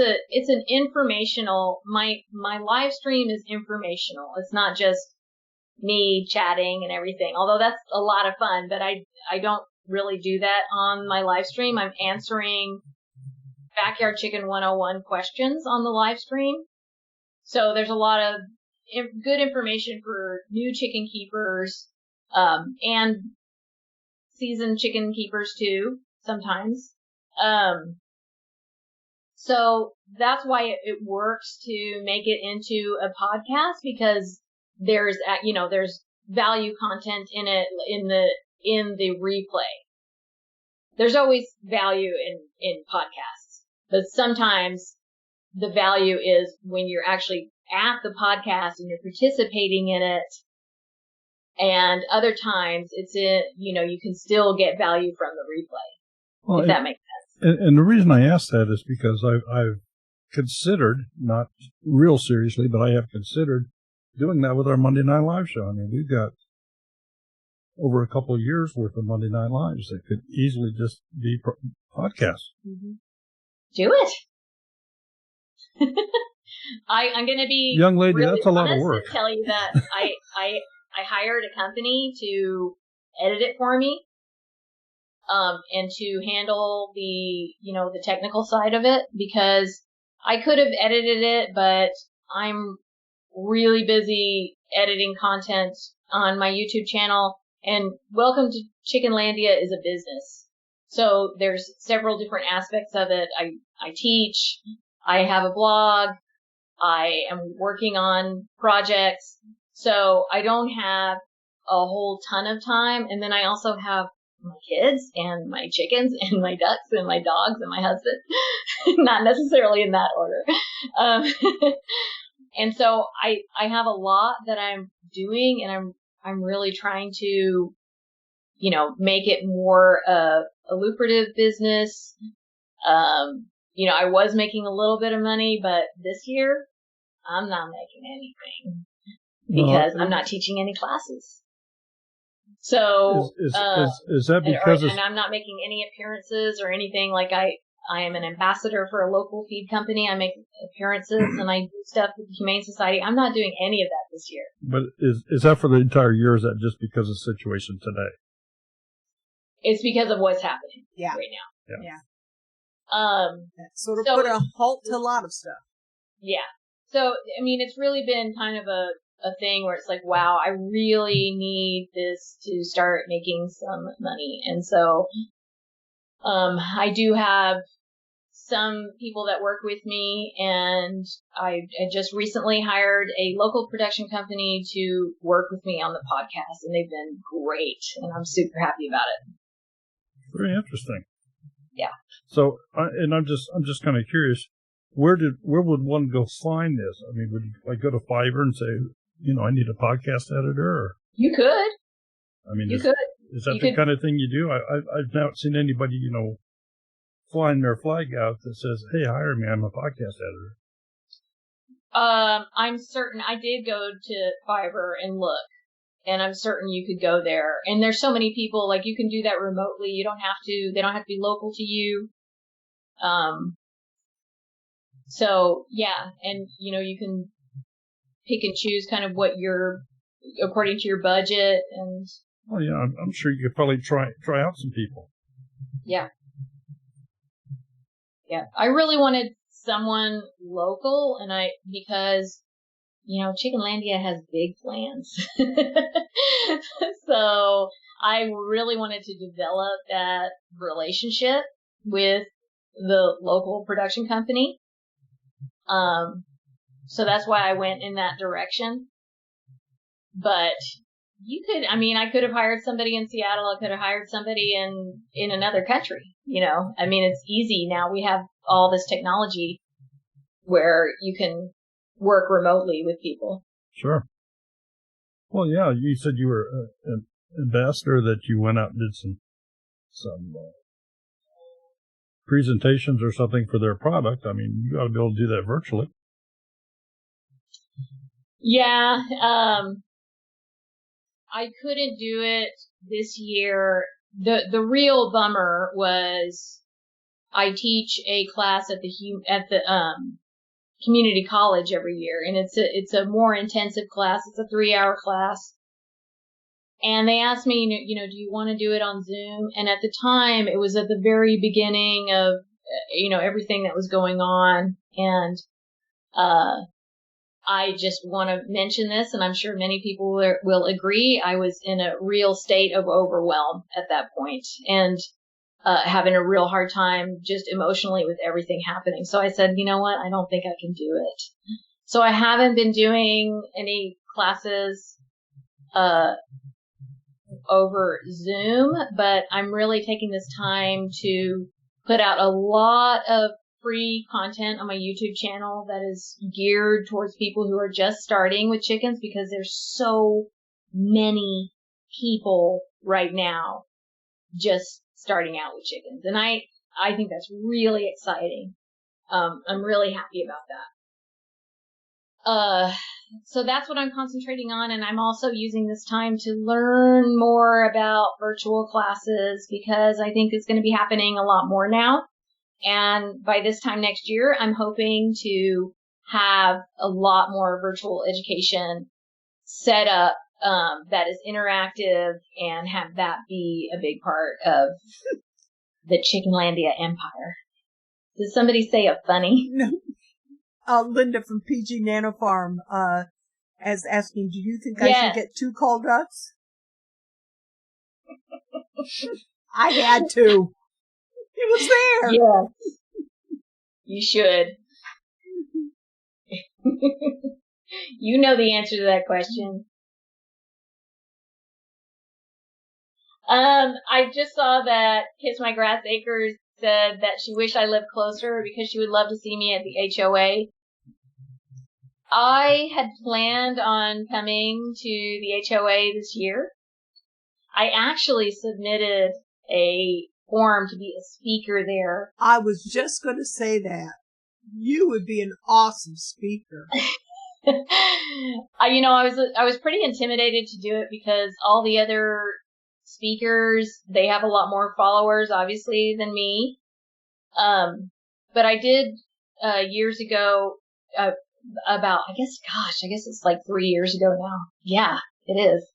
an informational, my live stream is informational. It's not just me chatting and everything, although that's a lot of fun, but I don't really do that on my live stream. I'm answering Backyard Chicken 101 questions on the live stream. So there's a lot of good information for new chicken keepers, and seasoned chicken keepers too, sometimes. So that's why it works to make it into a podcast, because there's value content in it, in the replay. There's always value in podcasts, but sometimes the value is when you're actually at the podcast and you're participating in it. And other times it's you can still get value from the replay. Well, if that makes sense. And the reason I ask that is because I've considered, not real seriously, but I have considered doing that with our Monday Night Live show. I mean, we've got over a couple of years worth of Monday Night Lives that could easily just be podcasts. Mm-hmm. Do it. I'm going to be young lady. Really that's a lot of work. To tell you that I hired a company to edit it for me, and to handle the technical side of it, because I could have edited it, but I'm really busy editing content on my YouTube channel. And Welcome to Chickenlandia is a business. So there's several different aspects of it. I teach, I have a blog, I am working on projects. So I don't have a whole ton of time. And then I also have my kids and my chickens and my ducks and my dogs and my husband. Not necessarily in that order. And so I have a lot that I'm doing, and I'm really trying to, make it more a lucrative business. I was making a little bit of money, but this year I'm not making anything because I'm not teaching any classes. So, is that because and I'm not making any appearances or anything. Like I am an ambassador for a local feed company. I make appearances and I do stuff with the Humane Society. I'm not doing any of that this year. But is that for the entire year, or is that just because of the situation today? It's because of what's happening right now. Yeah. That sort of put a halt to a lot of stuff. Yeah. So, I mean, it's really been kind of a thing where it's like, wow, I really need this to start making some money. And so, I do have some people that work with me, and I just recently hired a local production company to work with me on the podcast, and they've been great, and I'm super happy about it. Very interesting. Yeah. So, I'm just kind of curious, where would one go find this? I mean, would you go to Fiverr and say, I need a podcast editor? Or? You could. I mean, you could. Is that the kind of thing you do? I've not seen anybody, flying their flag out that says, hey, hire me, I'm a podcast editor. I'm certain I did go to Fiverr and look, and I'm certain you could go there. And there's so many people, like, you can do that remotely. They don't have to be local to you. So yeah, and you can pick and choose kind of what according to your budget. And well, yeah, I'm sure you could probably try out some people. Yeah. Yeah. I really wanted someone local, because Chickenlandia has big plans. So I really wanted to develop that relationship with the local production company. So that's why I went in that direction. But you could, I mean, I could have hired somebody in Seattle. I could have hired somebody in another country, you know. I mean, it's easy now. We have all this technology where you can work remotely with people. Sure. Well, yeah, you said you were an ambassador, that you went out and did some presentations or something for their product. I mean, you ought to be able to do that virtually. Yeah, I couldn't do it this year. The real bummer was I teach a class at the community college every year, and it's a more intensive class. It's a 3-hour class. And they asked me, you know, do you want to do it on Zoom? And at the time, it was at the very beginning of, you know, everything that was going on. And, I just want to mention this, and I'm sure many people will agree. I was in a real state of overwhelm at that point, and having a real hard time just emotionally with everything happening. So I said, you know what? I don't think I can do it. So I haven't been doing any classes over Zoom, but I'm really taking this time to put out a lot of free content on my YouTube channel that is geared towards people who are just starting with chickens, because there's so many people right now just starting out with chickens. And I think that's really exciting. I'm really happy about that. So that's what I'm concentrating on. And I'm also using this time to learn more about virtual classes, because I think it's going to be happening a lot more now. And by this time next year, I'm hoping to have a lot more virtual education set up that is interactive, and have that be a big part of the Chickenlandia empire. Did somebody say a funny? No. Linda from PG Nano Farm as asking, do you think I should get 2 call ducks? I had to. It was there. Yeah. You should. You know the answer to that question. I just saw that Kiss My Grass Acres said that she wished I lived closer because she would love to see me at the HOA. I had planned on coming to the HOA this year. I actually submitted a form to be a speaker there. I was just going to say that. You would be an awesome speaker. I was pretty intimidated to do it because all the other speakers, they have a lot more followers, obviously, than me. But I did, years ago, I guess it's like 3 years ago now. Yeah, it is.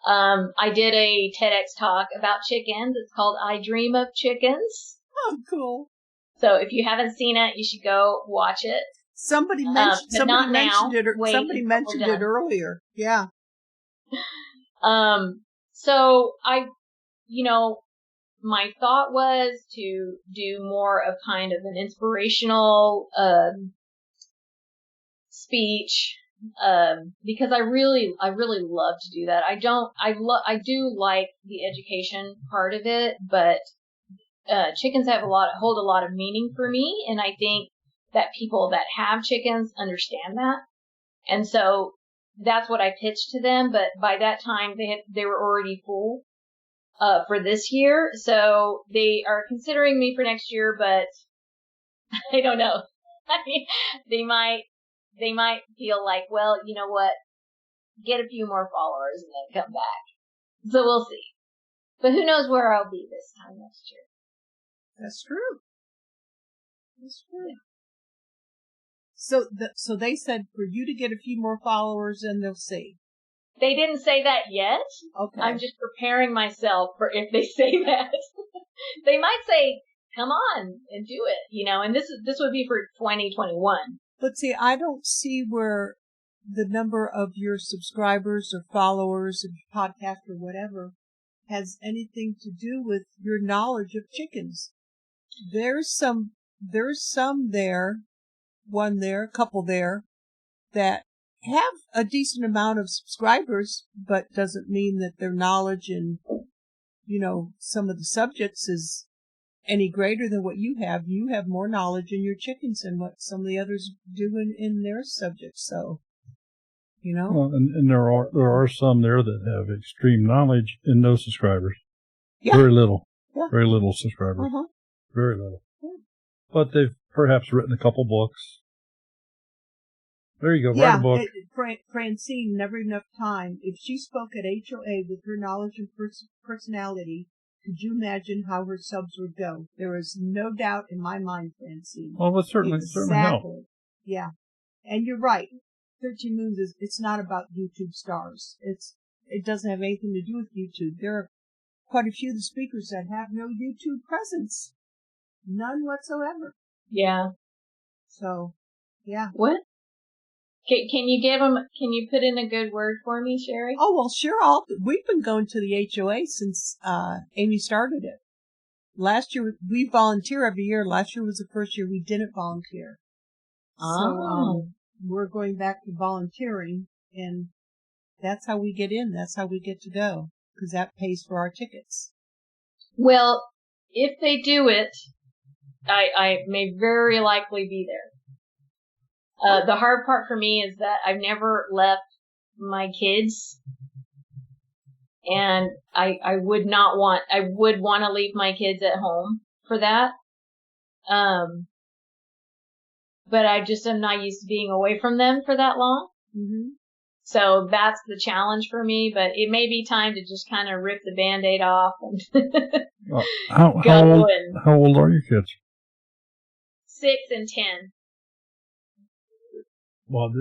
I did a TEDx talk about chickens. It's called I Dream of Chickens. Oh, cool. So if you haven't seen it, you should go watch it. Somebody mentioned it earlier. Yeah. So my thought was to do more of kind of an inspirational, speech, because I really love to do that. I do like the education part of it, but, chickens hold a lot of meaning for me. And I think that people that have chickens understand that. And so that's what I pitched to them. But by that time they were already full, for this year. So they are considering me for next year, but I don't know. I mean, they might feel like, well, you know what? Get a few more followers and then come back. So we'll see. But who knows where I'll be this time next year. That's true. So they said for you to get a few more followers, and they'll see. They didn't say that yet. Okay. I'm just preparing myself for if they say that. They might say, come on and do it, and this would be for 2021. But see, I don't see where the number of your subscribers or followers of your podcast or whatever has anything to do with your knowledge of chickens. There's a couple there that have a decent amount of subscribers, but doesn't mean that their knowledge and, some of the subjects is any greater than what you have. You have more knowledge in your chickens than what some of the others do in their subjects. So, Well, and there are some there that have extreme knowledge and no subscribers. Yeah. Very little. Yeah. Very little subscribers. Uh-huh. Very little. Yeah. But they've perhaps written a couple books. There you go. Yeah, Write a book. Francine, never enough time. If she spoke at HOA with her knowledge and personality, could you imagine how her subs would go? There is no doubt in my mind, Francine. Well, that certainly help. Yeah. And you're right. 13 Moons it's not about YouTube stars. It doesn't have anything to do with YouTube. There are quite a few of the speakers that have no YouTube presence. None whatsoever. Yeah. So, yeah. What? Can you put in a good word for me, Sherry? Oh, well, sure. We've been going to the HOA since Amy started it. Last year, we volunteer every year. Last year was the first year we didn't volunteer. Oh. So, we're going back to volunteering, and that's how we get in. That's how we get to go, because that pays for our tickets. Well, if they do it, I may very likely be there. The hard part for me is that I've never left my kids, and I would want to leave my kids at home for that. But I just am not used to being away from them for that long. Mm-hmm. So that's the challenge for me, but it may be time to just kind of rip the Band-Aid off and How old are your kids? 6 and 10. Well,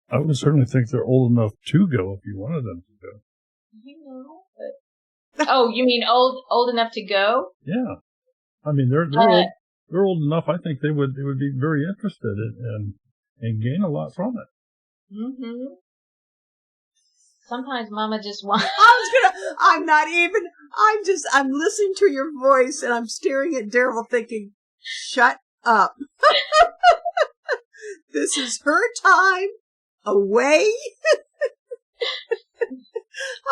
I would certainly think they're old enough to go if you wanted them to go. But oh, you mean old enough to go? Yeah, I mean they're old. They're old enough. I think they would be very interested and gain a lot from it. Mm-hmm. Sometimes Mama just wants. I'm listening to your voice and I'm staring at Daryl thinking, shut up. This is her time away.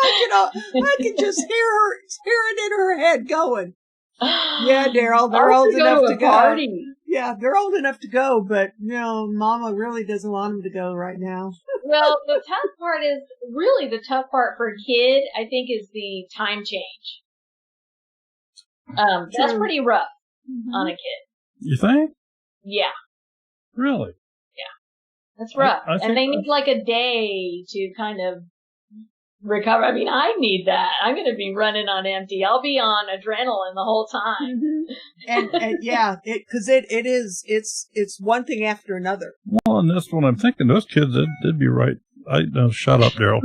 I can just hear it in her head going, yeah, Daryl, they're old enough to go. Party. Yeah, they're old enough to go, but Mama really doesn't want them to go right now. Well, the tough part for a kid, I think, is the time change. That's pretty rough on a kid. You think? Yeah. Really? Yeah. That's rough. And they need like a day to kind of recover. I mean, I need that. I'm going to be running on empty. I'll be on adrenaline the whole time. Mm-hmm. And yeah, it's one thing after another. Well, and that's what I'm thinking. Those kids, they'd be right. Shut up, Daryl.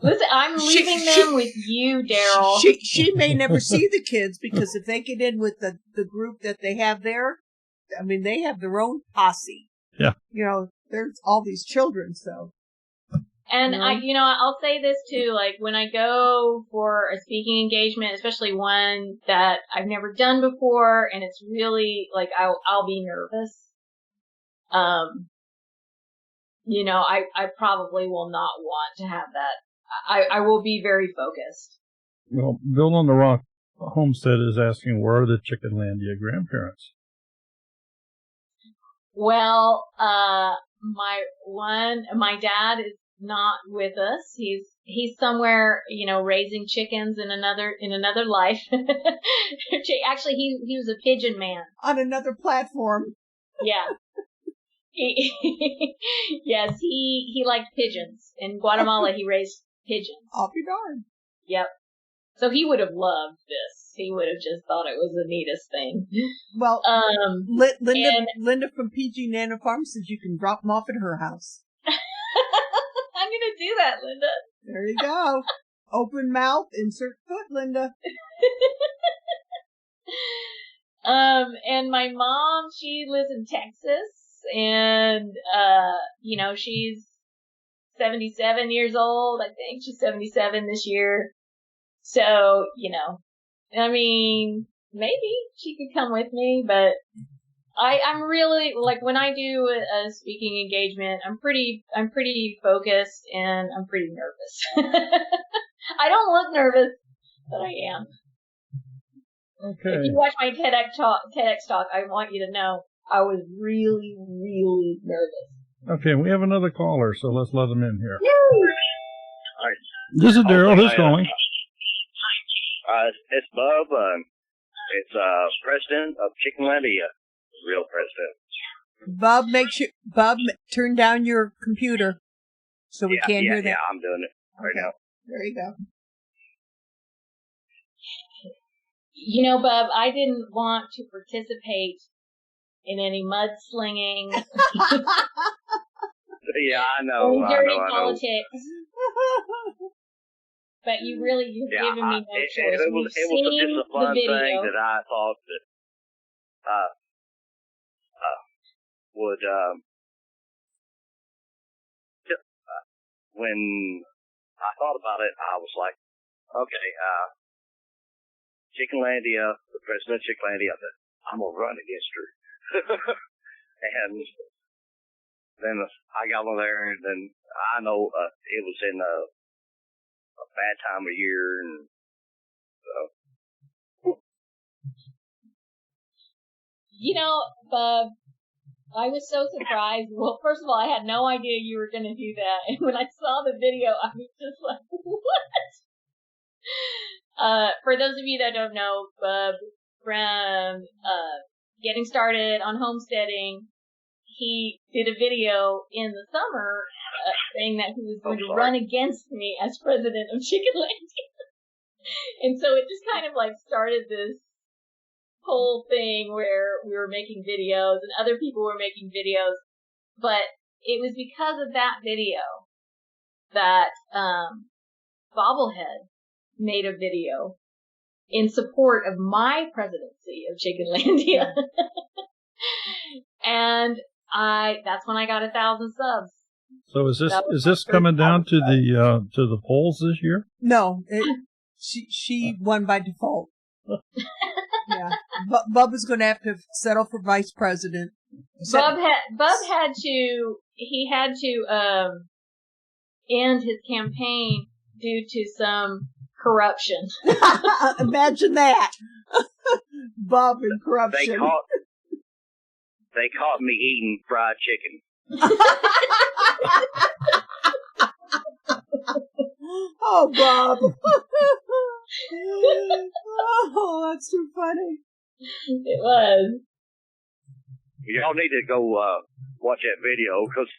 Listen, I'm leaving them with you, Daryl. She may never see the kids because if they get in with the group that they have there, I mean, they have their own posse. Yeah. There's all these children, so. And I'll say this too, like when I go for a speaking engagement, especially one that I've never done before, and it's really like I'll be nervous. I probably will not want to have that. I will be very focused. Well, Bill on the Rock Homestead is asking, where are the Chickenlandia grandparents? Well, my dad is not with us. He's somewhere, raising chickens in another life. Actually, he was a pigeon man on another platform. Yeah. Yes, he liked pigeons. In Guatemala, he raised pigeons. I'll be darned. Yep. So he would have loved this. He would have just thought it was the neatest thing. Well, Linda from PG Nano Farm says you can drop them off at her house. I'm going to do that, Linda. There you go. Open mouth, insert foot, Linda. And my mom, she lives in Texas, and, she's 77 years old. I think she's 77 this year. So, maybe she could come with me, but I'm really, like, when I do a speaking engagement, I'm pretty focused and I'm pretty nervous. I don't look nervous, but I am. Okay. If you watch my TEDx talk, I want you to know I was really, really nervous. Okay, we have another caller, so let's let him in here. All right. This is Daryl. Who's calling? It's Bob. It's president of Chickenlandia, real president. Bob, turn down your computer so we can't hear that. Yeah, I'm doing it right now. There you go. You know, Bub, I didn't want to participate in any mudslinging. Yeah, I know. Dirty politics. But you've given me no choice. It was just a fun thing that I thought that would when I thought about it, I was like, okay, Chickenlandia, the president of Chickenlandia, I'm gonna run against her. And then I got on there, and then I know it was in a bad time of year, and you know, Bob, I was so surprised. Well, first of all, I had no idea you were going to do that, and when I saw the video, I was just like, what? For those of you that don't know, Bob, from getting started on homesteading, he did a video in the summer saying that he was going to run against me as president of Chickenlandia. And so it just kind of like started this whole thing where we were making videos and other people were making videos. But it was because of that video that Bobblehead made a video in support of my presidency of Chickenlandia. And that's when I got 1,000 subs. So is this coming down to the polls this year? No, she won by default. Yeah, Bub is going to have to settle for vice president. Bub had to end his campaign due to some corruption. Imagine that. Bub and corruption. They caught me eating fried chicken. Oh, Bob. Oh, that's too funny. It was. Y'all need to go watch that video, because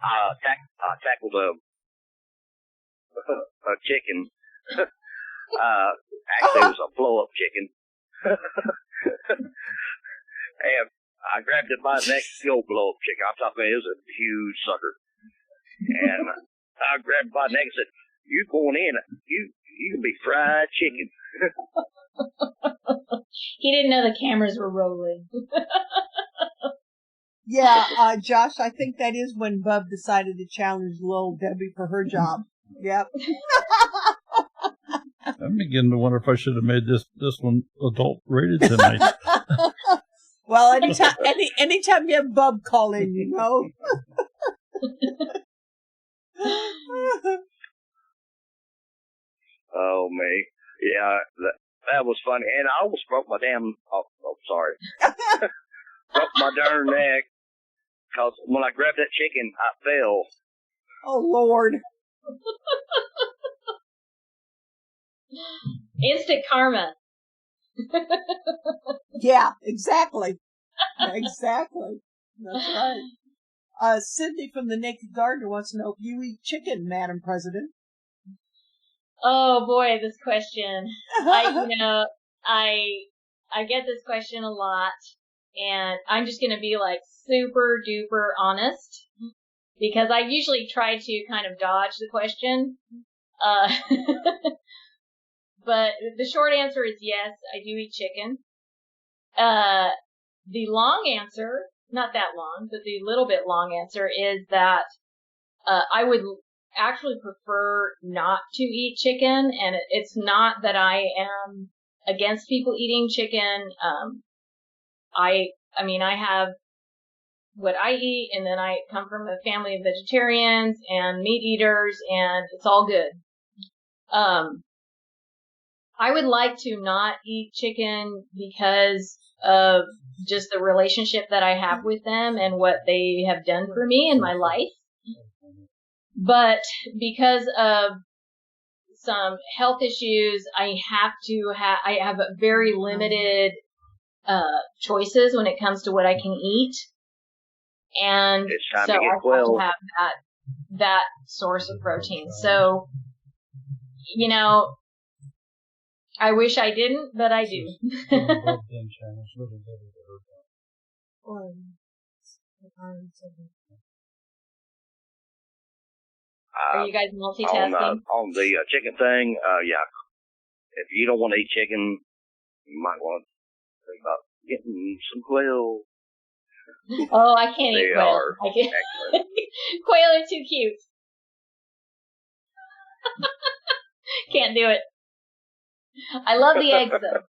I tackled a chicken. Actually, it was a blow-up chicken. And I grabbed it by the neck, the old blow-up chicken. I'm talking, it was a huge sucker. And I grabbed it by the neck and said, "You going in? You can be fried chicken." He didn't know the cameras were rolling. Yeah, Josh, I think that is when Bub decided to challenge Lil Debbie for her job. Yep. I'm beginning to wonder if I should have made this one adult rated tonight. Well, anytime you have Bub call in, you know. Oh, me. Yeah, that was funny. And I almost broke my sorry. Broke my darn neck. Because when I grabbed that chicken, I fell. Oh, Lord. Instant karma. Yeah, exactly. Exactly. That's right. Sydney from the Naked Gardener wants to know if you eat chicken, Madam President. Oh boy, this question. I get this question a lot, and I'm just gonna be like super duper honest, because I usually try to kind of dodge the question. But the short answer is yes, I do eat chicken. The long answer, not that long, but the little bit long answer is that I would actually prefer not to eat chicken, and it's not that I am against people eating chicken. I I mean, I have what I eat, and then I come from a family of vegetarians and meat eaters, and it's all good. I would like to not eat chicken because of just the relationship that I have with them and what they have done for me in my life. But because of some health issues, I have very limited choices when it comes to what I can eat. And so I have to have that source of protein. So, I wish I didn't, but I do. Are you guys multitasking? On the chicken thing, yeah. If you don't want to eat chicken, you might want to think about getting some quail. Oh, I can't eat quail. Quail are too cute. Can't do it. I love the eggs, though.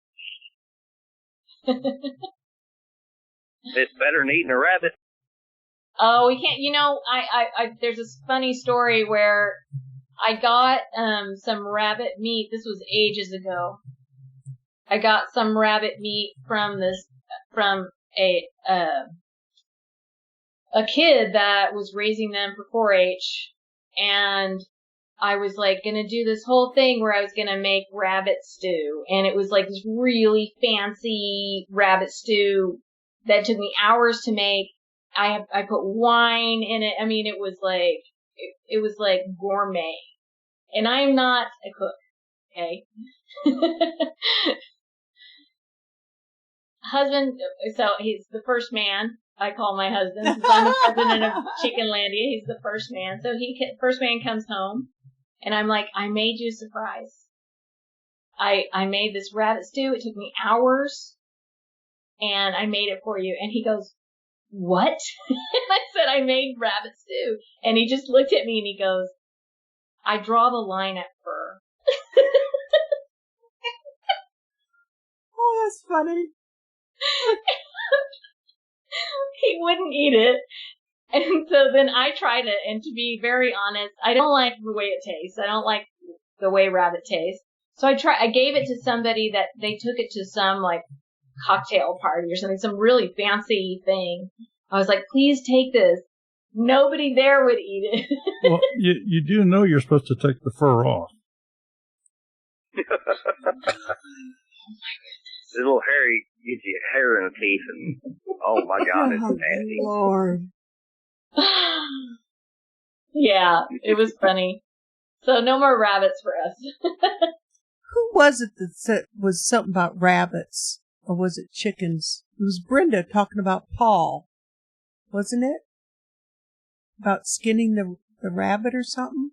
It's better than eating a rabbit. Oh, we can't. There's this funny story where I got some rabbit meat. This was ages ago. I got some rabbit meat from a kid that was raising them for 4-H, and I was like gonna do this whole thing where I was gonna make rabbit stew, and it was like this really fancy rabbit stew that took me hours to make. I put wine in it. I mean, it was like gourmet, and I'm not a cook. Okay. Husband, so he's the first man. I call my husband. Since I'm the president of Chickenlandia, he's the first man. So first man comes home, and I'm like, I made you a surprise. I made this rabbit stew. It took me hours, and I made it for you. And he goes, what? And I said, I made rabbit stew. And he just looked at me and he goes, I draw the line at fur. Oh, that's funny. He wouldn't eat it. And so then I tried it, and to be very honest, I don't like the way it tastes. I don't like the way rabbit tastes. So I gave it to somebody that they took it to some like cocktail party or something, some really fancy thing. I was like, please take this. Nobody there would eat it. Well, you do know you're supposed to take the fur off. The little hairy gets you hair in the teeth, and oh my God, it's nasty. Lord. Yeah, it was funny. So no more rabbits for us. Who was it that said was something about rabbits? Or was it chickens? It was Brenda talking about Paul. Wasn't it? About skinning the rabbit or something?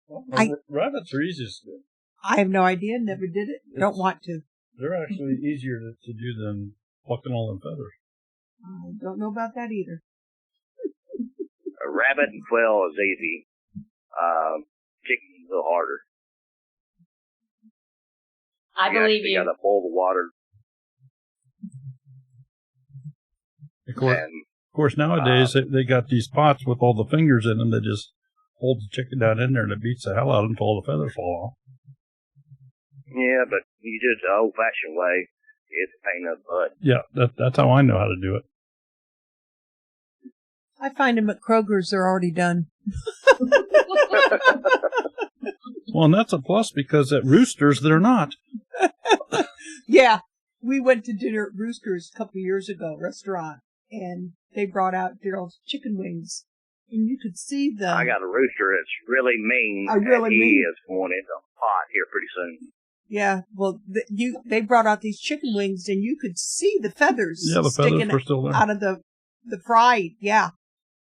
Rabbits are easy to skin. I have no idea. Never did it. Don't want to. They're actually easier to do than plucking all them feathers. I don't know about that either. A rabbit and quail is easy. Chicken's a little harder. I believe you. You gotta boil the water. Of course, nowadays they got these pots with all the fingers in them that just hold the chicken down in there and it beats the hell out of them until all the feathers fall off. Yeah, but you do it the old-fashioned way. It's a pain in the butt. Yeah, that's how I know how to do it. I find them at Kroger's, they're already done. Well, and that's a plus because at Roosters, they're not. Yeah, we went to dinner at Roosters a couple of years ago, restaurant, and they brought out Daryl's chicken wings. And you could see the... I got a rooster that's really mean, and he is going into a pot here pretty soon. Yeah, well, they brought out these chicken wings, and you could see the feathers sticking were still there. out of the fry. Yeah.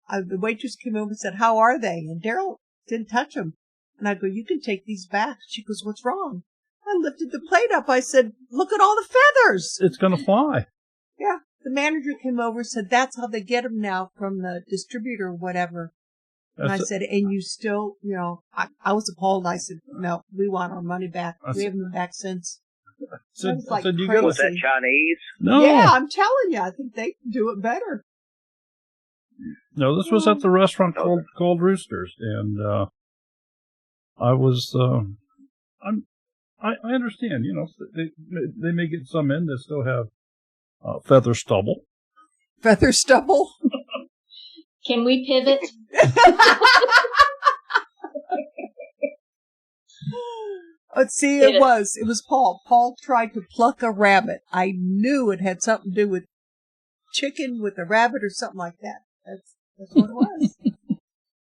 The waitress came over and said, how are they? And Daryl didn't touch them. And I go, you can take these back. She goes, what's wrong? I lifted the plate up. I said, look at all the feathers. It's going to fly. Yeah. The manager came over and said, that's how they get them now from the distributor or whatever. And I said, and you still, I was appalled. I said, no, we want our money back. We haven't been back since. So, That's like so do you crazy. go Was that Chinese? No, Yeah, I'm telling you, I think they can do it better. no. This was at the restaurant called Roosters, and I was. I understand. You know, they may get some in that still have feather stubble. Feather stubble. Can we pivot? Let's see, it was Paul. Paul tried to pluck a rabbit. I knew it had something to do with chicken with a rabbit or something like that. That's what it was.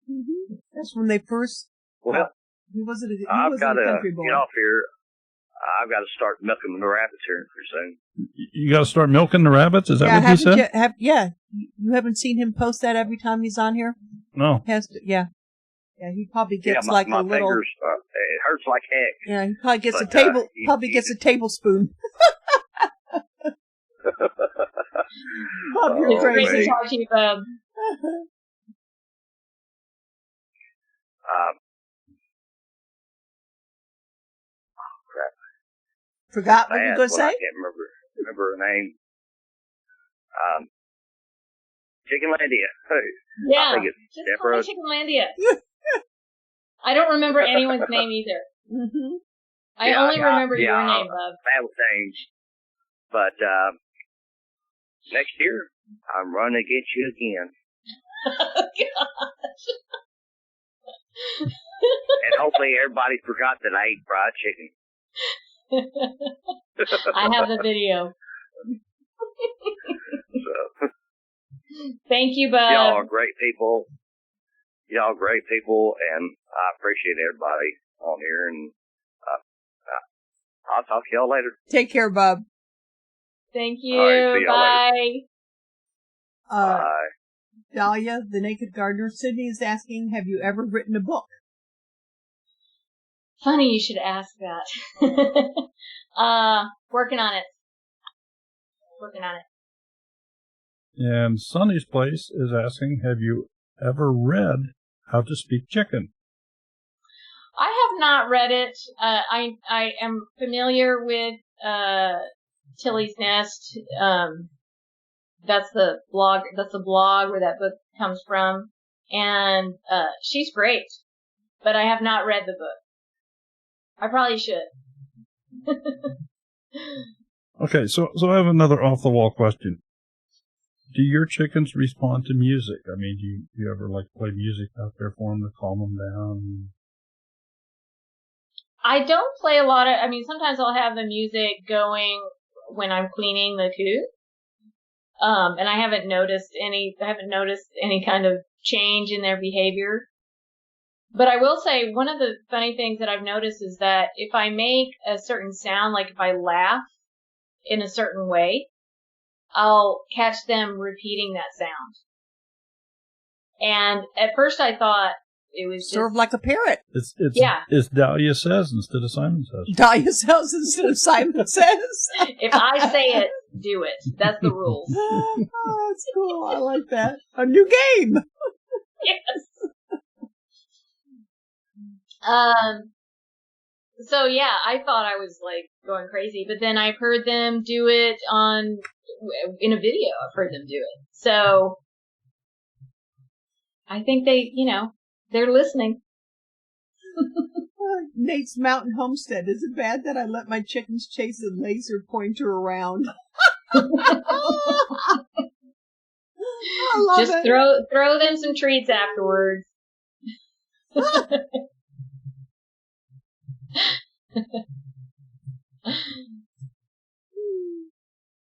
Mm-hmm. That's when they first. Well, I've got to country boy. get off here. I've got to start milking the rabbits here pretty soon. You got to start milking the rabbits. Is that what he said? You haven't seen him post that every time he's on here? No. Yeah, he probably gets my like a little. fingers, it hurts like heck. Yeah, he probably gets But, gets a tablespoon. Bob, you're It's great crazy. to talk to you, Bob. Crap. Forgot what you were going to I say? can't remember her name. Chickenlandia. Yeah, I think it's just Deborah. call me Chickenlandia. I don't remember anyone's name either. Mm-hmm. I only remember your name, Bob. That will change. But next year, I'm running against you again. Oh, gosh. And hopefully everybody forgot that I ate fried chicken. I have the video. So, Thank you, Bob. y'all are great people. Y'all are great people, and I appreciate everybody on here. And I'll talk to y'all later. Take care, Bob. Thank you. All right, see y'all Bye. Bye. Dahlia, the Naked Gardener, Sydney is asking, have you ever written a book? Funny you should ask that. Working on it. And Sonny's Place is asking, have you ever read How to Speak Chicken? I have not read it. I am familiar with Tilly's Nest. That's the blog where that book comes from. And she's great. But I have not read the book. I probably should. Okay, so I have another off-the-wall question. Do your chickens respond to music? I mean, do you ever play music out there for them to calm them down? I don't play a lot of, sometimes I'll have the music going when I'm cleaning the coop. And I haven't noticed any kind of change in their behavior. But I will say one of the funny things that I've noticed is that if I make a certain sound, like if I laugh in a certain way, I'll catch them repeating that sound. And at first I thought it was sort of like a parrot. It's Dahlia says instead of Simon says. Dahlia says instead of Simon says. If I say it, do it. That's the rule. Oh, that's cool. I like that. A new game. Yes. So yeah, I thought I was going crazy, but then I've heard them do it in a video. I've heard them do it. So I think they're listening. Nate's Mountain Homestead. Is it bad that I let my chickens chase a laser pointer around? I love Just it. throw them some treats afterwards.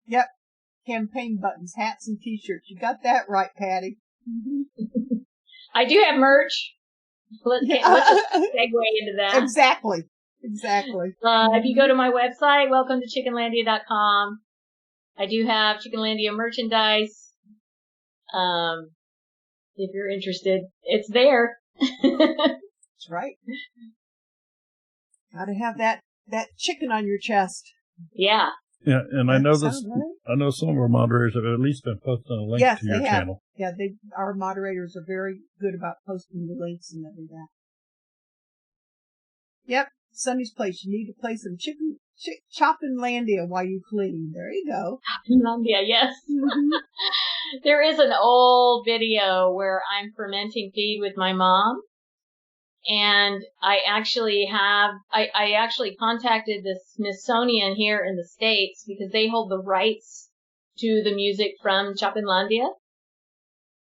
Yep. Campaign buttons, hats, and t-shirts. You got that right, Patty. I do have merch. Let's just segue into that. Exactly. If you go to my website, welcome to chickenlandia.com, I do have Chickenlandia merchandise. If you're interested, it's there. That's right. Gotta have that chicken on your chest. Yeah. Yeah, and I know right? I know some of our moderators have at least been posting a link to your channel. Yeah, our moderators are very good about posting the links and everything. Yep, Sonny's Place. You need to play some Chickenlandia while you clean. There you go. Chickenlandia, yes. Mhm. There is an old video where I'm fermenting feed with my mom. And I actually contacted the Smithsonian here in the States because they hold the rights to the music from Chickenlandia.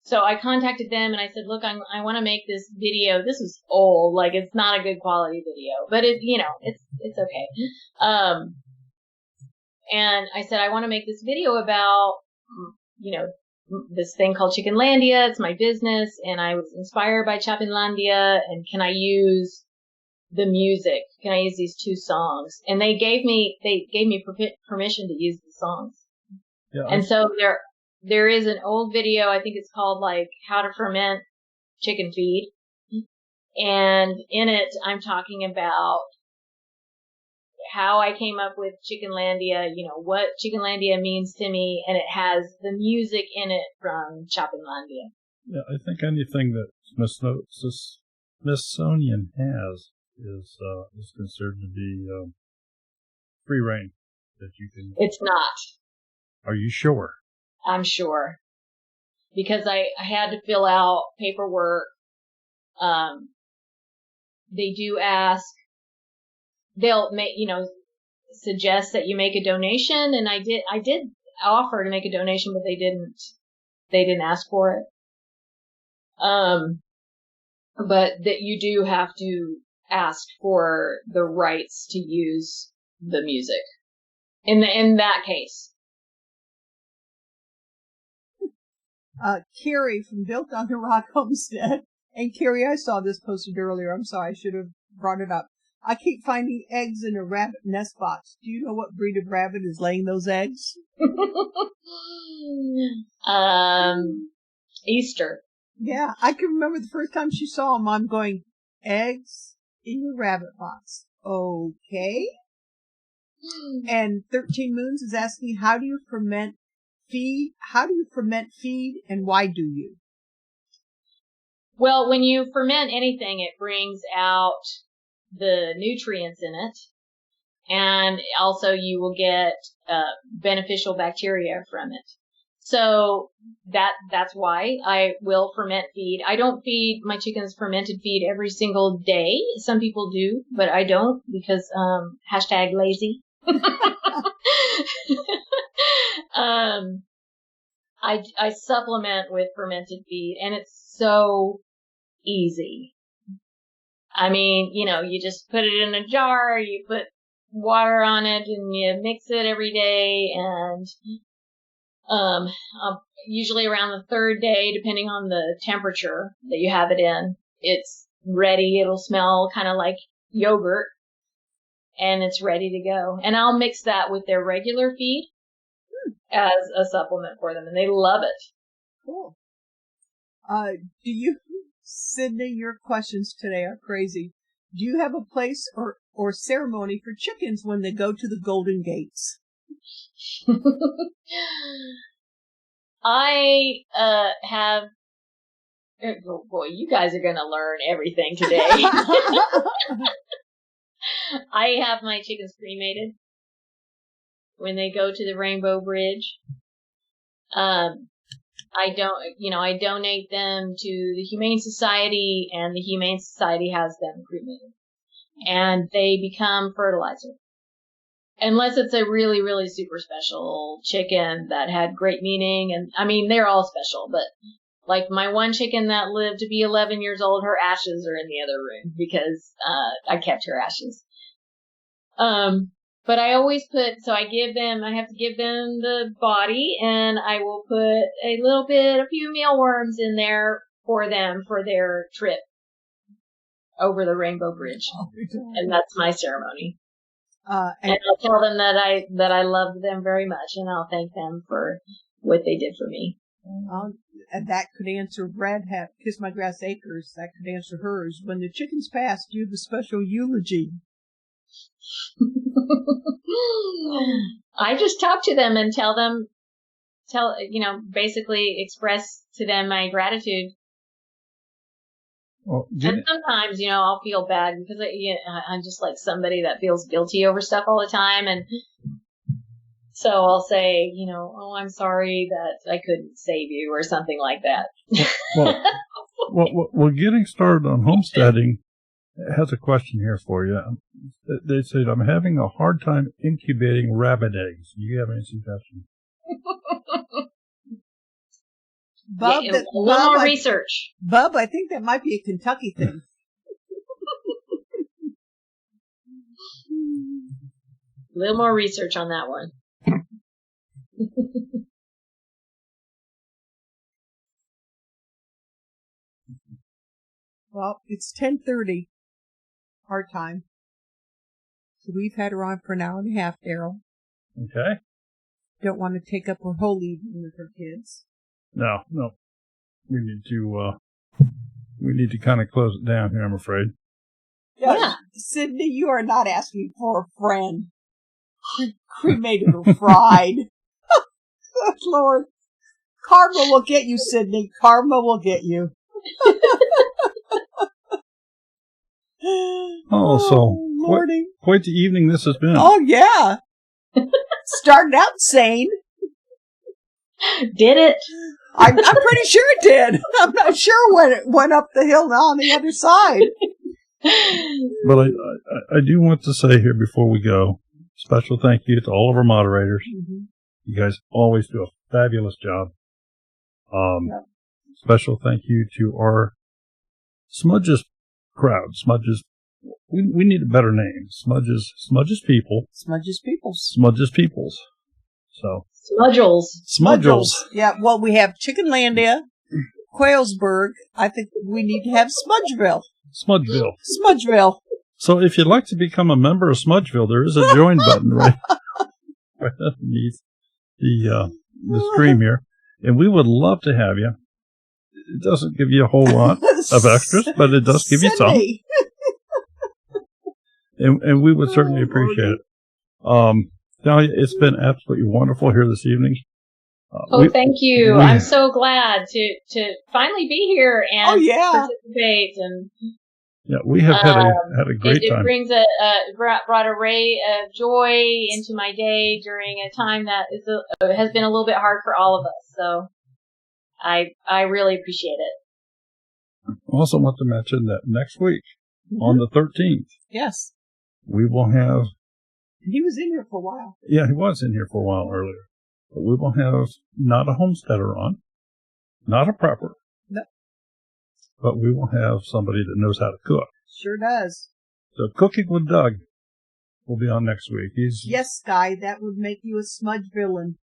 So I contacted them and I said, look, I want to make this video. This is old, like it's not a good quality video, but it's okay. And I said, I want to make this video about, this thing called Chickenlandia. It's my business, and I was inspired by Chickenlandia. And can I use the music? Can I use these 2 songs? And they gave me permission to use the songs. Yeah, and so there is an old video. I think it's called like How to Ferment Chicken Feed, and in it I'm talking about how I came up with Chickenlandia, what Chickenlandia means to me, and it has the music in it from Chickenlandia. Yeah, I think anything that Smithsonian has is considered to be free reign. That you can. It's not. Are you sure? I'm sure. Because I had to fill out paperwork. They do ask. They'll make, suggest that you make a donation, and I did offer to make a donation, but they didn't ask for it. But that you do have to ask for the rights to use the music in that case. Carrie from Built on the Rock Homestead. And Carrie, I saw this posted earlier. I'm sorry, I should have brought it up. I keep finding eggs in a rabbit nest box. Do you know what breed of rabbit is laying those eggs? Easter. Yeah, I can remember the first time she saw them. I'm going, eggs in your rabbit box. Okay. And 13 Moons is asking, how do you ferment feed? How do you ferment feed, and why do you? Well, when you ferment anything, it brings out the nutrients in it, and also you will get beneficial bacteria from it. So that's why I will ferment feed. I don't feed my chickens fermented feed every single day. Some people do, but I don't because #lazy. I supplement with fermented feed, and it's so easy. I mean, you just put it in a jar, you put water on it, and you mix it every day, and usually around the 3rd day, depending on the temperature that you have it in, it's ready. It'll smell kind of like yogurt, and it's ready to go. And I'll mix that with their regular feed as a supplement for them, and they love it. Cool. Sydney, your questions today are crazy. Do you have a place or ceremony for chickens when they go to the Golden Gates? I have. Oh boy, you guys are gonna learn everything today. I have my chickens cremated when they go to the Rainbow Bridge. I donate them to the Humane Society, and the Humane Society has them cremated, and they become fertilizer. Unless it's a really, really super special chicken that had great meaning, and I mean, they're all special, but like my one chicken that lived to be 11 years old, her ashes are in the other room because I kept her ashes. But I always I have to give them the body, and I will put a few mealworms in there for them for their trip over the Rainbow Bridge. And that's my ceremony. And I'll tell them that I love them very much, and I'll thank them for what they did for me. And that could answer Brad Kiss My Grass Acres. That could answer hers. When the chickens pass, do you have a special eulogy? I just talk to them and basically express to them my gratitude. Well, And sometimes, I'll feel bad because I'm just like somebody that feels guilty over stuff all the time. And so I'll say, oh, I'm sorry that I couldn't save you or something like that. Well, getting started on homesteading has a question here for you. They said, I'm having a hard time incubating rabbit eggs. Do you have any suggestions? Bub, a little more research. Bub, I think that might be a Kentucky thing. A little more research on that one. Well, it's 10:30 our time. So we've had her on for an hour and a half, Daryl. Okay. Don't want to take up her whole evening with her kids. No. We need to kind of close it down here, I'm afraid. Yeah. Sydney, you are not asking for a friend. Cremated or fried. Good Lord. Karma will get you, Sydney. Karma will get you. Lordy. Quite the evening this has been. Oh, yeah. Started out sane. Did it? I'm pretty sure it did. I'm not sure when it went up the hill on the other side. But I do want to say here before we go, special thank you to all of our moderators. Mm-hmm. You guys always do a fabulous job. Special thank you to our Smudges crowd. Smudges. We need a better name. Smudges people. Smudges peoples. Smudges peoples. So. Smudgels. Yeah, well, we have Chickenlandia, Quailsburg. I think we need to have Smudgeville. Smudgeville. So if you'd like to become a member of Smudgeville, there is a join button right underneath the stream here. And we would love to have you. It doesn't give you a whole lot of extras, but it does give you some. And we would certainly appreciate it. Dahlia, it's been absolutely wonderful here this evening. Thank you. I'm so glad to finally be here and participate. And yeah, we have had a great time. It brings brought a ray of joy into my day during a time that has been a little bit hard for all of us. So I really appreciate it. I also want to mention that next week, on the 13th, yes, we will have. He was in here for a while. Yeah, he was in here for a while earlier. But we will have not a homesteader on, not a prepper. No. But we will have somebody that knows how to cook. Sure does. So Cooking with Doug will be on next week. Yes, Guy, that would make you a smudge villain.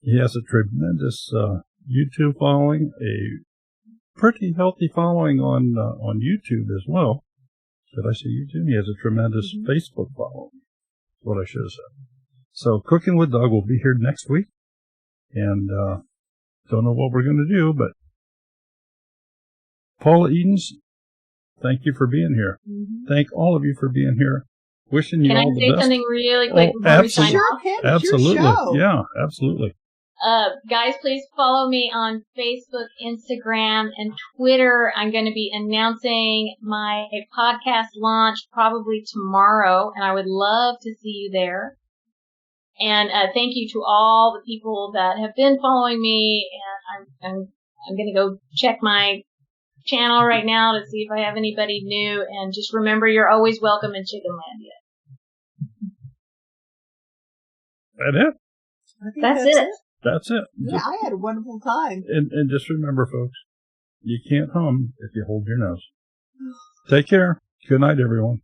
He has a tremendous YouTube following, a pretty healthy following on YouTube as well. Did I say YouTube? He has a tremendous Facebook following. That's what I should have said. So Cooking with Doug will be here next week. And don't know what we're going to do, but Paula Edens, thank you for being here. Mm-hmm. Thank all of you for being here. Wishing you all the best. Can I say something really quick before we sign off? Absolutely. Yeah, absolutely. Guys, please follow me on Facebook, Instagram, and Twitter. I'm going to be announcing my podcast launch probably tomorrow, and I would love to see you there. And thank you to all the people that have been following me. And I'm going to go check my channel right now to see if I have anybody new. And just remember, you're always welcome in Chickenlandia. That's it. That's it. Yeah, I had a wonderful time. And just remember, folks, you can't hum if you hold your nose. Take care. Good night, everyone.